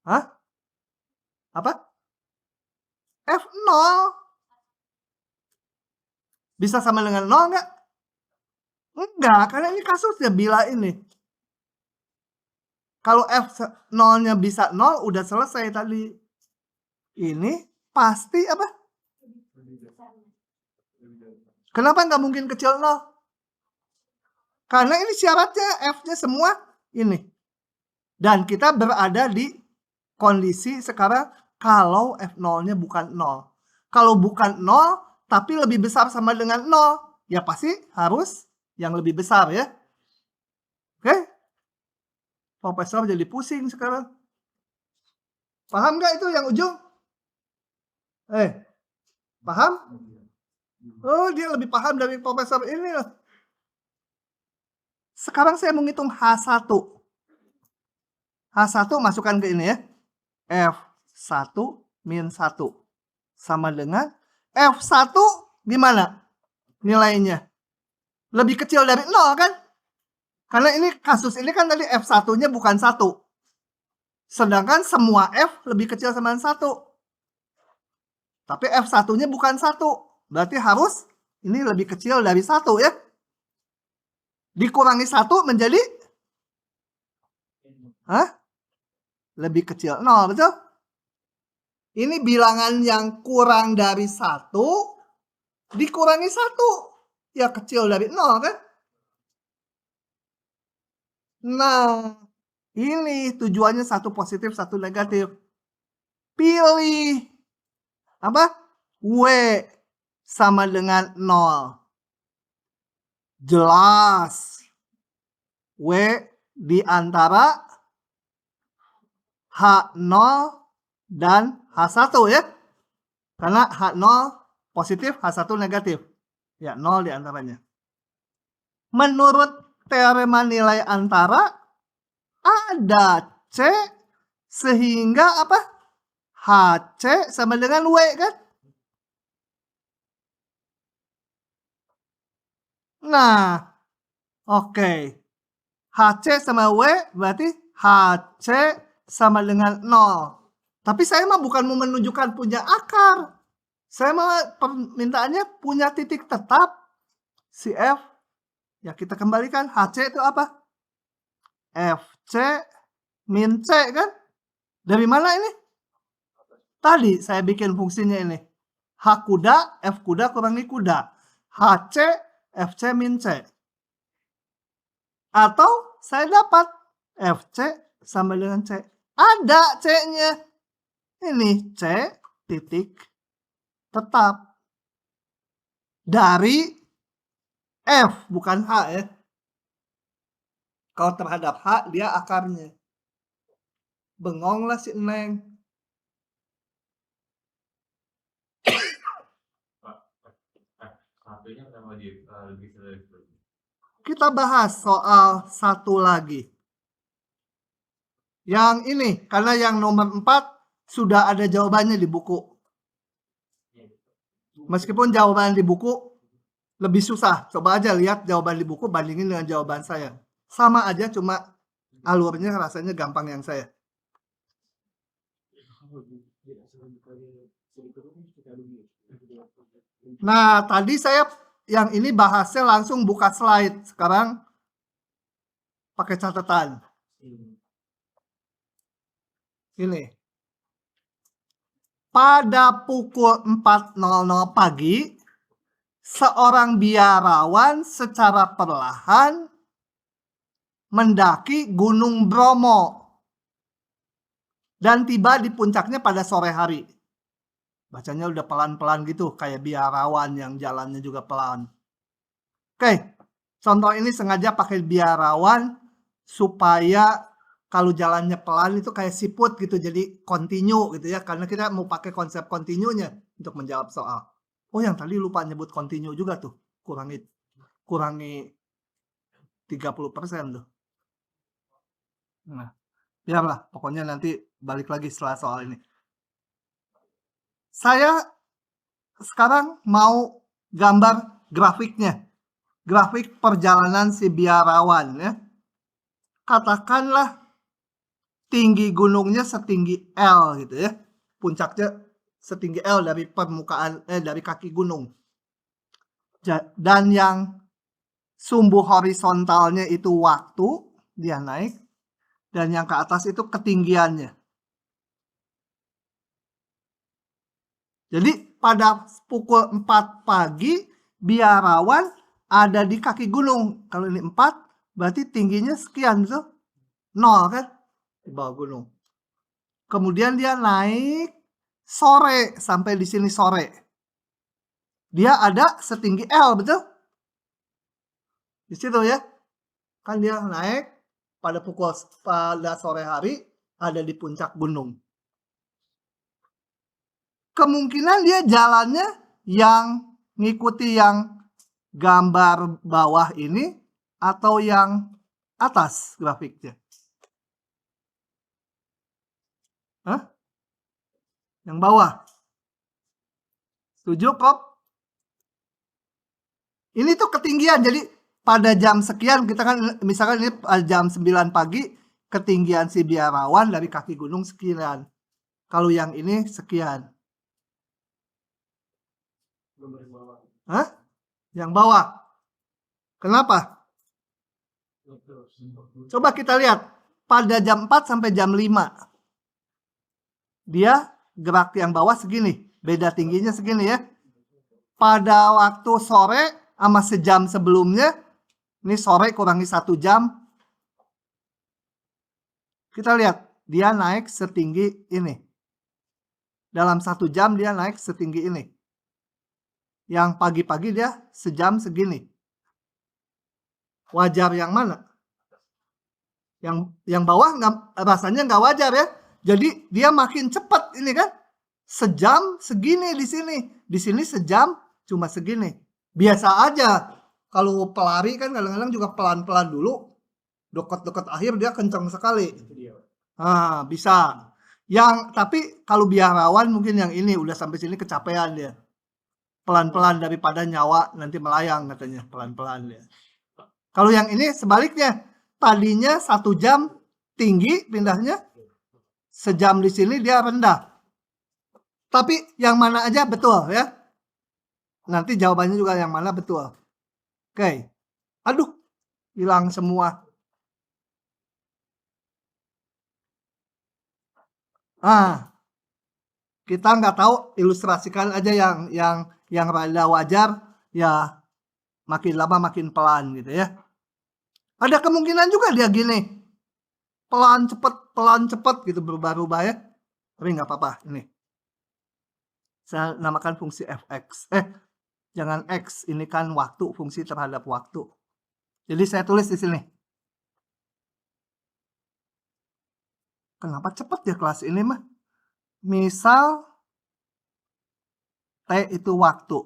Hah? Apa? F0. Bisa sama dengan 0 nggak? Enggak, karena ini kasusnya bila ini. Kalau F0-nya bisa 0, udah selesai tadi. Ini pasti apa? Kenapa nggak mungkin kecil 0? Karena ini syaratnya F-nya semua ini. Dan kita berada di kondisi sekarang kalau F0-nya bukan 0. Kalau bukan 0, tapi lebih besar sama dengan 0, ya pasti harus yang lebih besar ya. Oke? Profesor jadi pusing sekarang. Paham nggak itu yang ujung? Paham? Oh, dia lebih paham dari profesor ini loh. Sekarang saya menghitung H1. H1 masukkan ke ini ya. F1 min 1. Sama dengan F1 gimana nilainya? Lebih kecil dari 0 kan? Karena ini kasus ini kan tadi F1-nya bukan 1. Sedangkan semua F lebih kecil sama 1. Tapi F1-nya bukan 1. Berarti harus ini lebih kecil dari 1 ya. Dikurangi 1 menjadi lebih kecil 0, betul? Ini bilangan yang kurang dari 1 dikurangi 1. Ya kecil dari 0 kan? Nah, ini tujuannya 1 positif, 1 negatif. Pilih apa? W sama dengan 0. Jelas. W di antara H0 dan H1 ya. Karena H0 positif, H1 negatif. Ya, 0 di antaranya. Menurut teorema nilai antara, ada C sehingga apa? HC sama dengan W kan? Nah, oke. HC sama W berarti HC sama dengan 0. Tapi saya mah bukan mau menunjukkan punya akar. Saya mah permintaannya punya titik tetap. Si F, ya kita kembalikan. HC itu apa? FC min C kan? Dari mana ini? Tadi saya bikin fungsinya ini. H kuda, F kuda kurangi kuda. HC, FC min C. Atau saya dapat FC sama dengan C. Ada C-nya. Ini C titik tetap. Dari F, bukan H ya. Kalau terhadap H, dia akarnya. Bengong lah si Neng. Kita bahas soal satu lagi. Yang ini, karena yang nomor 4 sudah ada jawabannya di buku. Meskipun jawaban di buku lebih susah. Coba aja lihat jawaban di buku bandingin dengan jawaban saya. Sama aja, cuma alurnya rasanya gampang yang saya. Nah, tadi saya yang ini bahasnya langsung buka slide. Sekarang pakai catatan. Ini. Pada pukul 4.00 pagi, seorang biarawan secara perlahan mendaki Gunung Bromo dan tiba di puncaknya pada sore hari. Bacanya udah pelan-pelan gitu, kayak biarawan yang jalannya juga pelan. Oke, contoh ini sengaja pakai biarawan supaya kalau jalannya pelan itu kayak siput gitu, jadi continue gitu ya, karena kita mau pakai konsep continue-nya untuk menjawab soal. Oh, yang tadi lupa nyebut continue juga tuh, kurangi 30% tuh. Nah, biarlah, pokoknya nanti balik lagi setelah soal ini. Saya sekarang mau gambar grafiknya, grafik perjalanan si biarawan ya. Katakanlah tinggi gunungnya setinggi L gitu ya, puncaknya setinggi L dari permukaan dari kaki gunung. Dan yang sumbu horizontalnya itu waktu dia naik, dan yang ke atas itu ketinggiannya. Jadi pada pukul 4 pagi biarawan ada di kaki gunung. Kalau ini 4 berarti tingginya sekian tuh. 0 kan di bawah gunung. Kemudian dia naik sore sampai di sini sore. Dia ada setinggi L, betul? Di situ ya. Kan dia naik pada sore hari ada di puncak gunung. Kemungkinan dia jalannya yang ngikuti yang gambar bawah ini atau yang atas grafiknya. Hah? Yang bawah. Setuju, Prof? Ini tuh ketinggian, jadi pada jam sekian kita kan misalkan ini jam 9 pagi ketinggian si biarawan dari kaki gunung sekian. Kalau yang ini sekian. Hah? Yang bawah. Kenapa? Coba kita lihat. Pada jam 4 sampai jam 5. Dia gerak yang bawah segini. Beda tingginya segini ya. Pada waktu sore sama sejam sebelumnya. Ini sore kurangi 1 jam. Kita lihat. Dia naik setinggi ini. Dalam 1 jam dia naik setinggi ini. Yang pagi-pagi dia sejam segini. Wajar yang mana? Yang bawah rasanya nggak wajar ya. Jadi dia makin cepat ini kan. Sejam segini di sini. Di sini sejam cuma segini. Biasa aja. Kalau pelari kan kadang-kadang juga pelan-pelan dulu. Dekat-dekat akhir dia kencang sekali. Nah, bisa. Tapi kalau biarawan mungkin yang ini udah sampai sini kecapean dia. Pelan-pelan daripada nyawa nanti melayang katanya. Pelan-pelan dia. Kalau yang ini sebaliknya. Tadinya 1 jam tinggi pindahnya. Sejam di sini dia rendah. Tapi yang mana aja betul ya. Nanti jawabannya juga yang mana betul. Oke. Aduh. Hilang semua. Kita nggak tahu, ilustrasikan aja yang rada wajar. Ya makin lama makin pelan gitu ya. Ada kemungkinan juga dia gini. Pelan cepet gitu berubah-ubah ya. Tapi nggak apa-apa ini. Saya namakan fungsi fx. Jangan x, ini kan waktu, fungsi terhadap waktu. Jadi saya tulis di sini. Kenapa cepet ya kelas ini mah? Misal T itu waktu.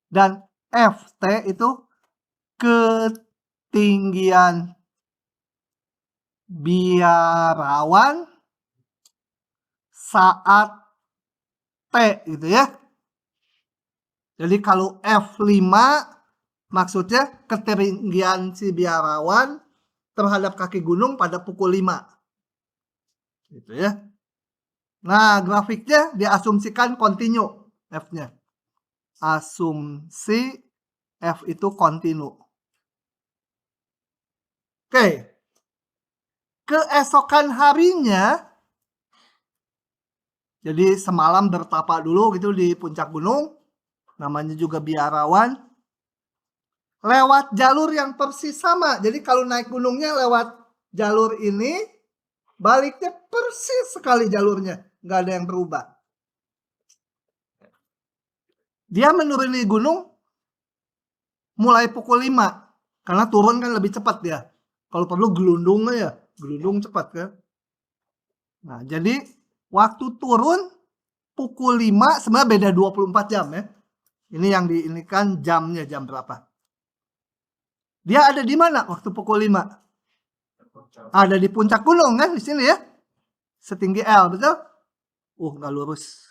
Dan Ft itu ketinggian biarawan saat T gitu ya. Jadi kalau F5 maksudnya ketinggian si biarawan terhadap kaki gunung pada pukul 5. Gitu ya. Nah, grafiknya diasumsikan kontinu F-nya. Asumsi F itu kontinu. Oke. Keesokan harinya, jadi semalam bertapa dulu gitu di puncak gunung, namanya juga biarawan, lewat jalur yang persis sama. Jadi kalau naik gunungnya lewat jalur ini, baliknya persis sekali jalurnya, nggak ada yang berubah. Dia menuruni gunung mulai pukul 5, karena turun kan lebih cepat dia. Kalau perlu gelundung aja, gelundung cepat kan. Nah, jadi waktu turun pukul 5 sebenarnya beda 24 jam ya. Ini yang diinikan jamnya jam berapa. Dia ada di mana waktu pukul 5? Ada di puncak gunung kan di sini ya. Setinggi L, betul? Nggak lurus.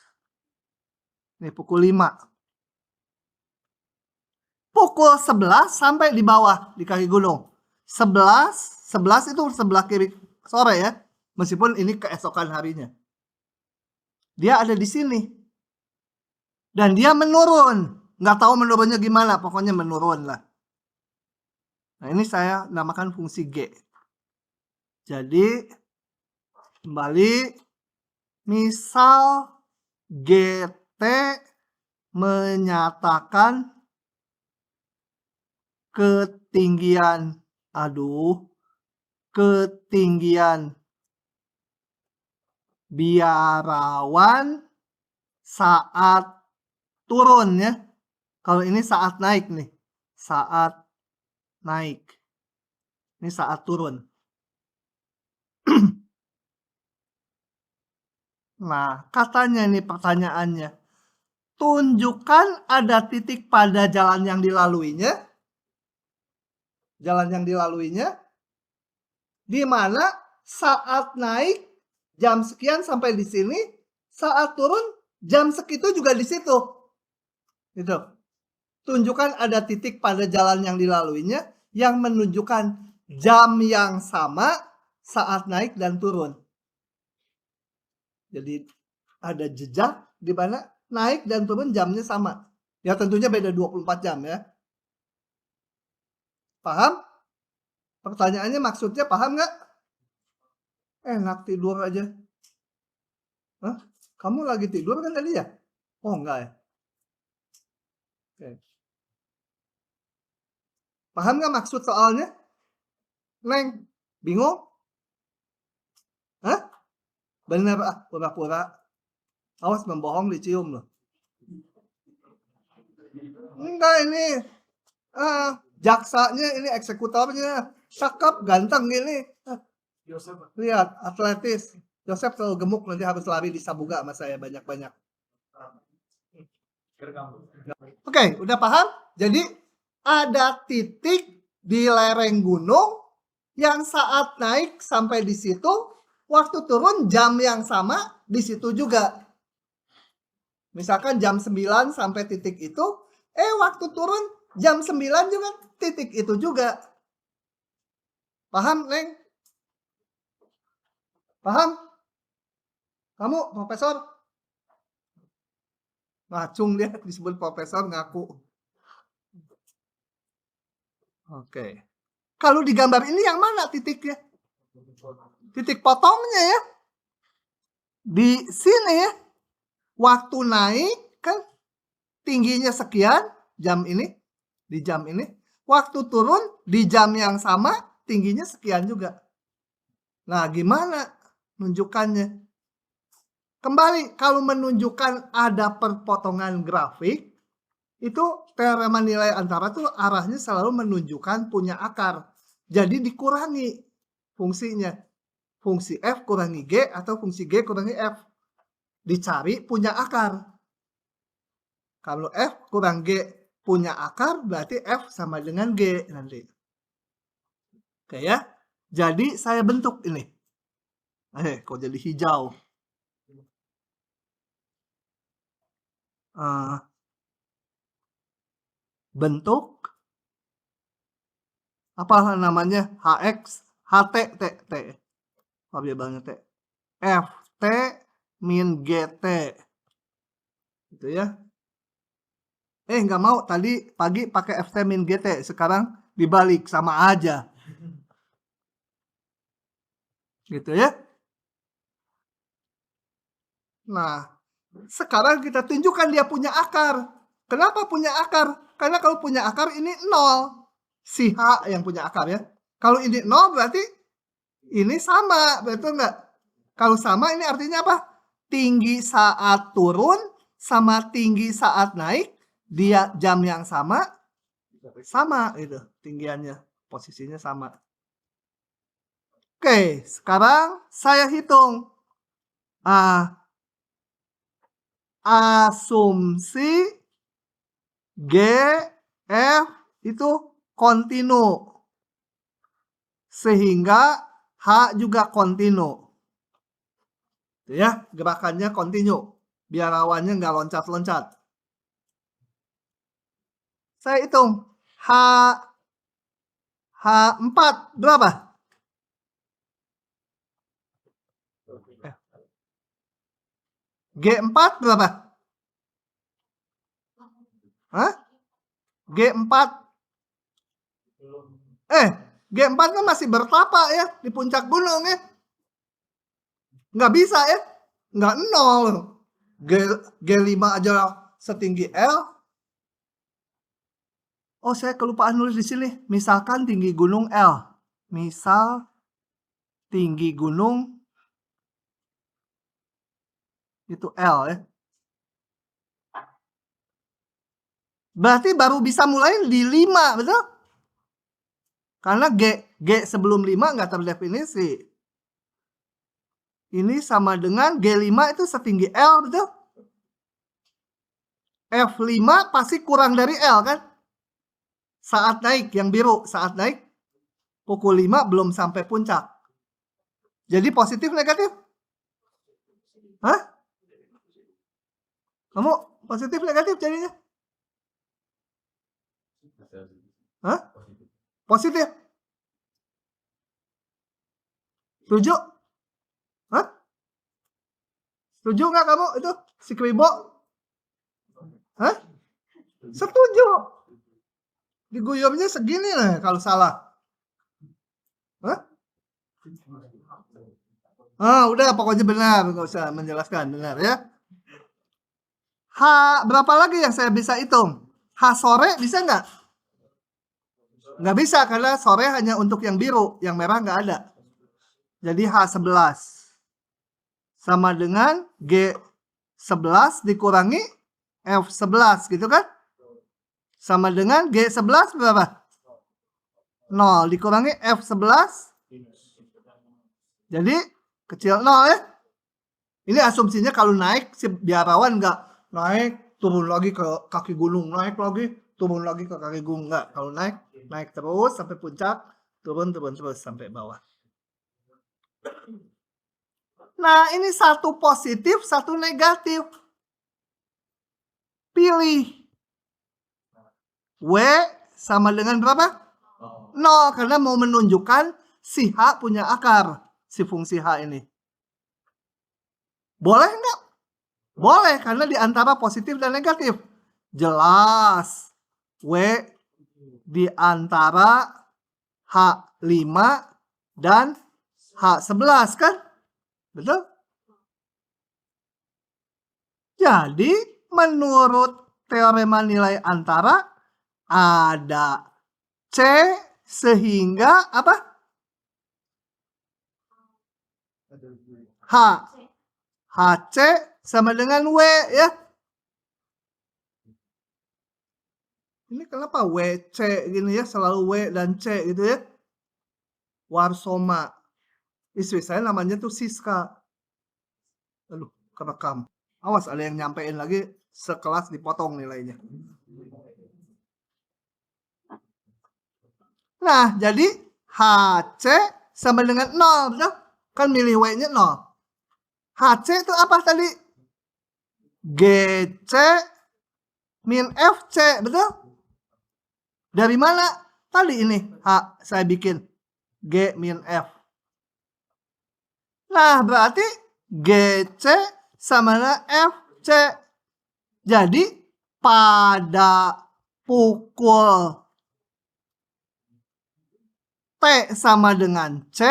Ini pukul 5. Pukul 11 sampai di bawah di kaki gunung. 11 itu sebelah kiri sore ya. Meskipun ini keesokan harinya. Dia ada di sini. Dan dia menurun. Nggak tahu menurunnya gimana, pokoknya menurun lah. Nah, ini saya namakan fungsi G. Jadi, kembali, misal GT menyatakan ketinggian biarawan saat turun ya. Kalau ini saat naik nih. Saat naik. Ini saat turun. Nah, katanya ini pertanyaannya. Tunjukkan ada titik pada jalan yang dilaluinya. Jalan yang dilaluinya. Di mana saat naik jam sekian sampai di sini. Saat turun jam segitu juga di situ. Gitu. Tunjukkan ada titik pada jalan yang dilaluinya yang menunjukkan jam yang sama saat naik dan turun. Jadi ada jejak di mana naik dan turun jamnya sama. Ya tentunya beda 24 jam ya. Paham? Pertanyaannya maksudnya paham nggak? Enak tidur aja. Hah? Kamu lagi tidur kan tadi ya? Oh enggak ya? Oke. Paham nggak maksud soalnya? Neng, bingung? Hah? Bener pura-pura. Awas membohong dicium loh. Enggak ini. Jaksanya ini eksekutornya. Cakep, ganteng gini. Lihat, atletis. Joseph terlalu gemuk, nanti harus lari di Sabuga sama saya banyak-banyak. Oke, udah paham? Jadi ada titik di lereng gunung yang saat naik sampai di situ, waktu turun jam yang sama di situ juga. Misalkan jam 9 sampai titik itu, waktu turun jam 9 juga titik itu juga. Paham, Neng? Paham? Kamu, Profesor? Ngacung dia disebut Profesor ngaku. Oke. Kalau di gambar ini yang mana titiknya? Titik potongnya ya. Di sini ya. Waktu naik kan tingginya sekian jam ini. Di jam ini. Waktu turun di jam yang sama tingginya sekian juga. Nah gimana nunjukannya? Kembali kalau menunjukkan ada perpotongan grafik. Itu teorema nilai antara tuh arahnya selalu menunjukkan punya akar. Jadi dikurangi fungsinya. Fungsi F kurangi G atau fungsi G kurangi F. Dicari punya akar. Kalau F kurang G punya akar berarti F sama dengan G nanti. Oke ya. Jadi saya bentuk ini. Kok jadi hijau? Bentuk apa namanya? HX, HT, T. Apa ya banget T? FT min GT. Gitu ya. Nggak mau, tadi pagi pakai FT min GT, sekarang dibalik, sama aja. Gitu ya. Nah, sekarang kita tunjukkan dia punya akar. Kenapa punya akar? Karena kalau punya akar ini 0. Si H yang punya akar ya. Kalau ini 0 berarti ini sama, betul nggak? Kalau sama ini artinya apa? Tinggi saat turun sama tinggi saat naik, dia jam yang sama itu tinggiannya, posisinya sama. Oke, sekarang saya hitung. Asumsi G, F itu kontinu. Sehingga H juga kontinu. Ya, gerakannya kontinu. Biar awannya nggak loncat-loncat. Saya hitung. H4 berapa? G4 berapa? Hah? G4. G4 kan masih bertapa ya di puncak gunung ya. Nggak bisa ya. Nggak 0. G5 aja setinggi L. Oh, saya kelupaan nulis di sini. Misalkan tinggi gunung L. Misal tinggi gunung itu L ya. Berarti baru bisa mulai di 5, betul? Karena G sebelum 5 nggak terdefinisi. Ini sama dengan G5 itu setinggi L, betul? F5 pasti kurang dari L kan? Saat naik, yang biru, saat naik pukul 5 belum sampai puncak. Jadi positif negatif? Hah? Kamu positif negatif jadinya? Hah? Positif? Setuju? Hah? Setuju nggak kamu itu? Si Kribo? Hah? Setuju. Diguyurnya segini lah kalau salah. Hah? Udah pokoknya benar, nggak usah menjelaskan, benar ya. H berapa lagi yang saya bisa hitung? H sore bisa nggak? Nggak bisa karena sore hanya untuk yang biru, yang merah nggak ada. Jadi H11 sama dengan G11 dikurangi F11 gitu kan? Sama dengan G11 berapa? 0 dikurangi F11. Jadi kecil 0 ya. Ini asumsinya kalau naik si biarawan nggak naik turun lagi ke kaki gunung, naik lagi turun lagi ke kaki gunung, nggak. Kalau naik terus sampai puncak, turun terus sampai bawah. Nah, ini satu positif, satu negatif. Pilih. W sama dengan berapa? 0, karena mau menunjukkan si H punya akar, si fungsi H ini. Boleh nggak? Boleh, karena di antara positif dan negatif. Jelas. W di antara H5 dan H11 kan? Betul? Jadi, menurut teorema nilai antara, ada C sehingga apa? HC sama dengan W ya. Ini kenapa WC gini ya, selalu W dan C gitu ya. Warsoma. Istri saya namanya tuh Siska. Aduh, kerekam. Awas ada yang nyampein lagi sekelas dipotong nilainya. Nah, jadi HC sama dengan 0, betul? Kan milih W-nya 0. HC itu apa tadi? GC min FC, betul? Dari mana? Tadi ini saya bikin G min F. Nah, berarti GC sama dengan FC. Jadi pada pukul T sama dengan C,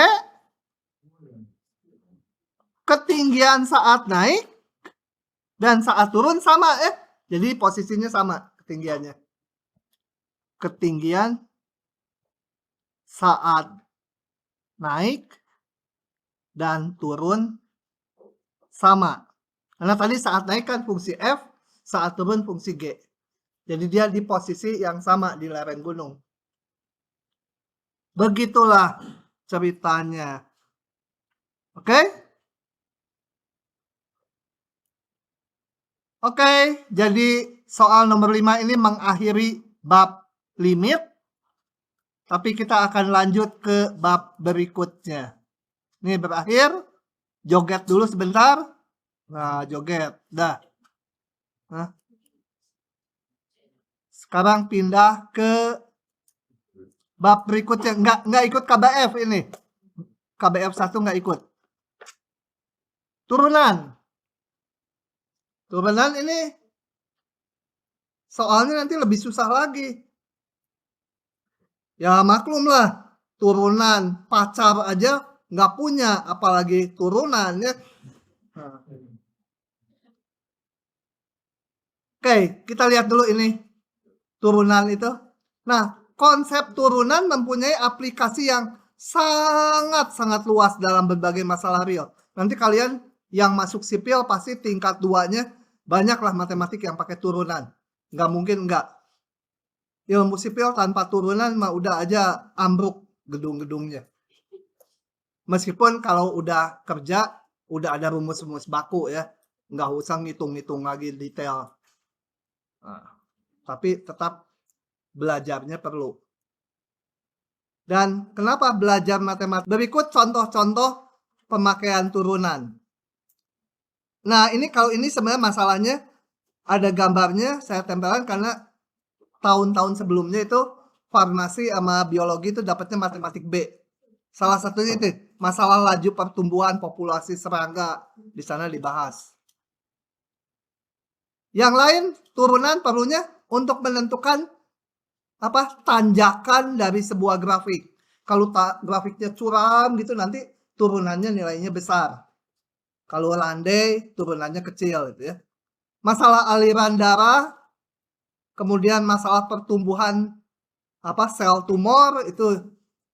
ketinggian saat naik dan saat turun sama ya. Jadi posisinya sama ketinggiannya. Ketinggian saat naik dan turun sama. Karena tadi saat naik kan fungsi F, saat turun fungsi G. Jadi dia di posisi yang sama di lereng gunung. Begitulah ceritanya. Oke? Oke, jadi soal nomor 5 ini mengakhiri bab limit. Tapi kita akan lanjut ke bab berikutnya. Ini berakhir. Joget dulu sebentar. Nah, joget. Dah. Nah. Sekarang pindah ke bab berikutnya. Nggak ikut KBF ini. KBF 1 nggak ikut. Turunan. Turunan ini soalnya nanti lebih susah lagi. Ya maklum lah, turunan pacar aja nggak punya, apalagi turunan ya. Nah. Oke, kita lihat dulu ini turunan itu. Nah, konsep turunan mempunyai aplikasi yang sangat-sangat luas dalam berbagai masalah real. Nanti kalian yang masuk sipil pasti tingkat 2-nya banyaklah matematik yang pakai turunan. Nggak mungkin nggak. Ilmu sipil tanpa turunan mah udah aja ambruk gedung-gedungnya. Meskipun kalau udah kerja, udah ada rumus-rumus baku ya. Nggak usah ngitung-ngitung lagi detail. Nah, tapi tetap belajarnya perlu. Dan kenapa belajar matematika? Berikut contoh-contoh pemakaian turunan. Nah, ini kalau ini sebenarnya masalahnya ada gambarnya saya tempelkan karena tahun-tahun sebelumnya itu farmasi sama biologi itu dapatnya matematik B. Salah satunya itu masalah laju pertumbuhan populasi serangga di sana dibahas. Yang lain turunan perlunya untuk menentukan tanjakan dari sebuah grafik. Kalau grafiknya curam gitu nanti turunannya nilainya besar. Kalau landai turunannya kecil gitu ya. Masalah aliran darah, kemudian masalah pertumbuhan sel tumor itu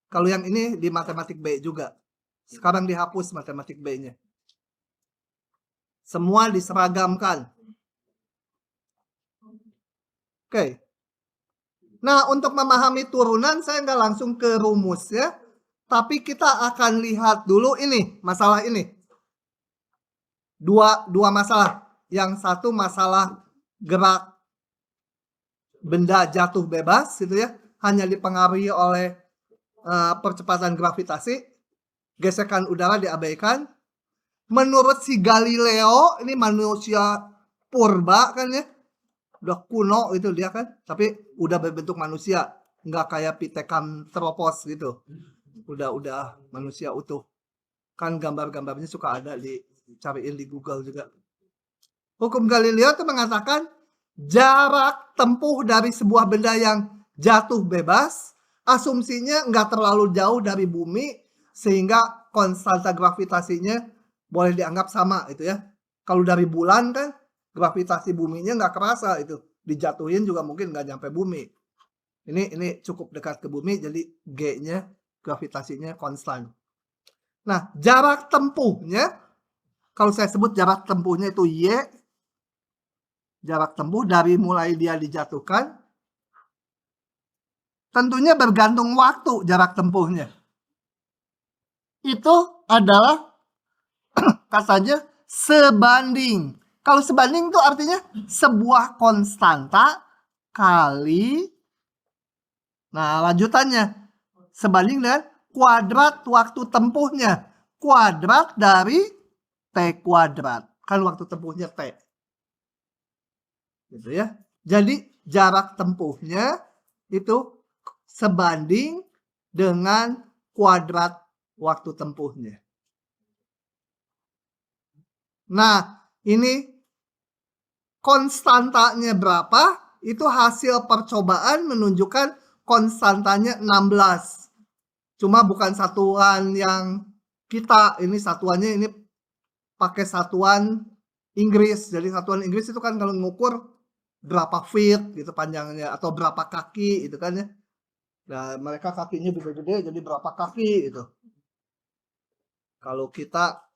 kalau yang ini di matematik B juga. Sekarang dihapus matematik B-nya. Semua diseragamkan. Oke. Nah, untuk memahami turunan saya nggak langsung ke rumus ya. Tapi kita akan lihat dulu ini, masalah ini. Dua masalah. Yang satu masalah gerak benda jatuh bebas gitu ya. Hanya dipengaruhi oleh percepatan gravitasi. Gesekan udara diabaikan. Menurut si Galileo, ini manusia purba kan ya. Udah kuno itu dia kan. Tapi udah berbentuk manusia. Nggak kayak Pithecanthropus gitu. Udah manusia utuh. Kan gambar-gambarnya suka ada dicariin di Google juga. Hukum Galileo itu mengatakan jarak tempuh dari sebuah benda yang jatuh bebas, asumsinya nggak terlalu jauh dari bumi, sehingga konstanta gravitasinya boleh dianggap sama itu ya. Kalau dari bulan kan, gravitasi buminya nggak kerasa itu. Dijatuhin juga mungkin nggak nyampe bumi. Ini cukup dekat ke bumi, jadi G-nya, gravitasinya konstan. Nah, jarak tempuhnya, kalau saya sebut jarak tempuhnya itu Y, jarak tempuh dari mulai dia dijatuhkan, tentunya bergantung waktu jarak tempuhnya. Itu adalah katanya sebanding. Kalau sebanding itu artinya sebuah konstanta kali, nah lanjutannya, sebanding dengan kuadrat waktu tempuhnya. Kuadrat dari T kuadrat. Kan waktu tempuhnya T. Gitu ya. Jadi jarak tempuhnya itu sebanding dengan kuadrat waktu tempuhnya. Nah, ini konstantanya berapa? Itu hasil percobaan menunjukkan konstantanya 16. Cuma bukan satuan yang kita, ini satuannya ini pakai satuan Inggris. Jadi satuan Inggris itu kan kalau ngukur berapa feet gitu panjangnya atau berapa kaki gitu kan ya. Nah, mereka kakinya gede-gede jadi berapa kaki gitu. Kalau kita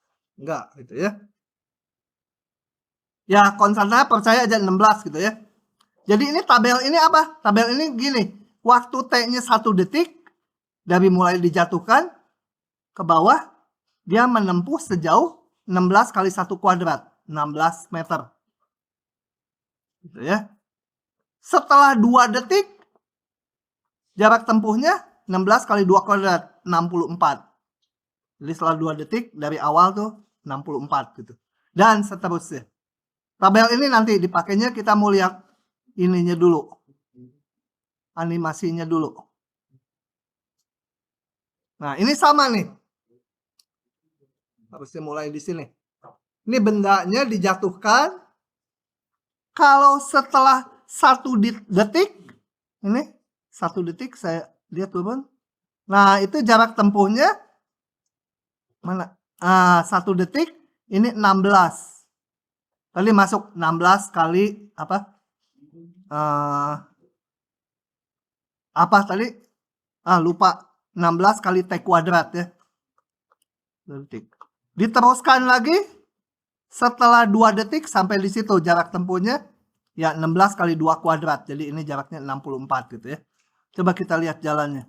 enggak gitu ya. Ya, konstantanya percaya aja 16 gitu ya. Jadi ini tabel ini apa? Tabel ini gini. Waktu T-nya 1 detik dari mulai dijatuhkan ke bawah, dia menempuh sejauh 16 kali 1 kuadrat. 16 meter. Gitu ya. Setelah 2 detik, jarak tempuhnya 16 kali 2 kuadrat. 64. Jadi setelah 2 detik dari awal tuh 64 gitu. Dan seterusnya. Tabel ini nanti dipakainya kita mau lihat ininya dulu. Animasinya dulu. Nah, ini sama nih. Harusnya mulai di sini. Ini bendanya dijatuhkan. Kalau setelah 1 detik, ini 1 detik saya lihat turun. Nah, itu jarak tempuhnya mana? 1 detik ini 16. Tadi masuk 16 kali apa? Apa tadi? Lupa. 16 kali T kuadrat ya. Detik. Diteruskan lagi setelah 2 detik sampai di situ jarak tempuhnya ya 16 kali 2 kuadrat. Jadi ini jaraknya 64 gitu ya. Coba kita lihat jalannya.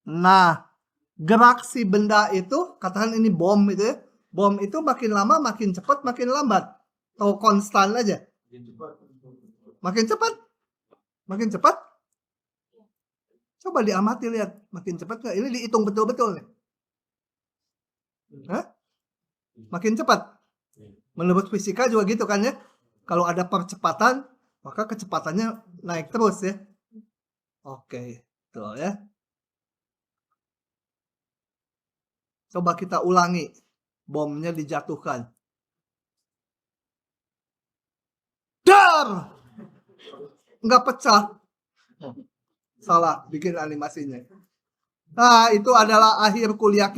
Nah, gerak si benda itu, katakan ini bom itu ya. Bom itu makin lama makin cepat makin lambat. Atau konstan aja. Makin cepat. Makin cepat. Coba diamati lihat. Makin cepat nggak? Ini dihitung betul-betul nih. Hah? Makin cepat. Menurut fisika juga gitu kan ya. Kalau ada percepatan, maka kecepatannya naik terus ya. Oke. Tuh ya. Coba kita ulangi. Bomnya dijatuhkan. Dar! Nggak pecah. Salah bikin animasinya. Nah, itu adalah akhir kuliah kita.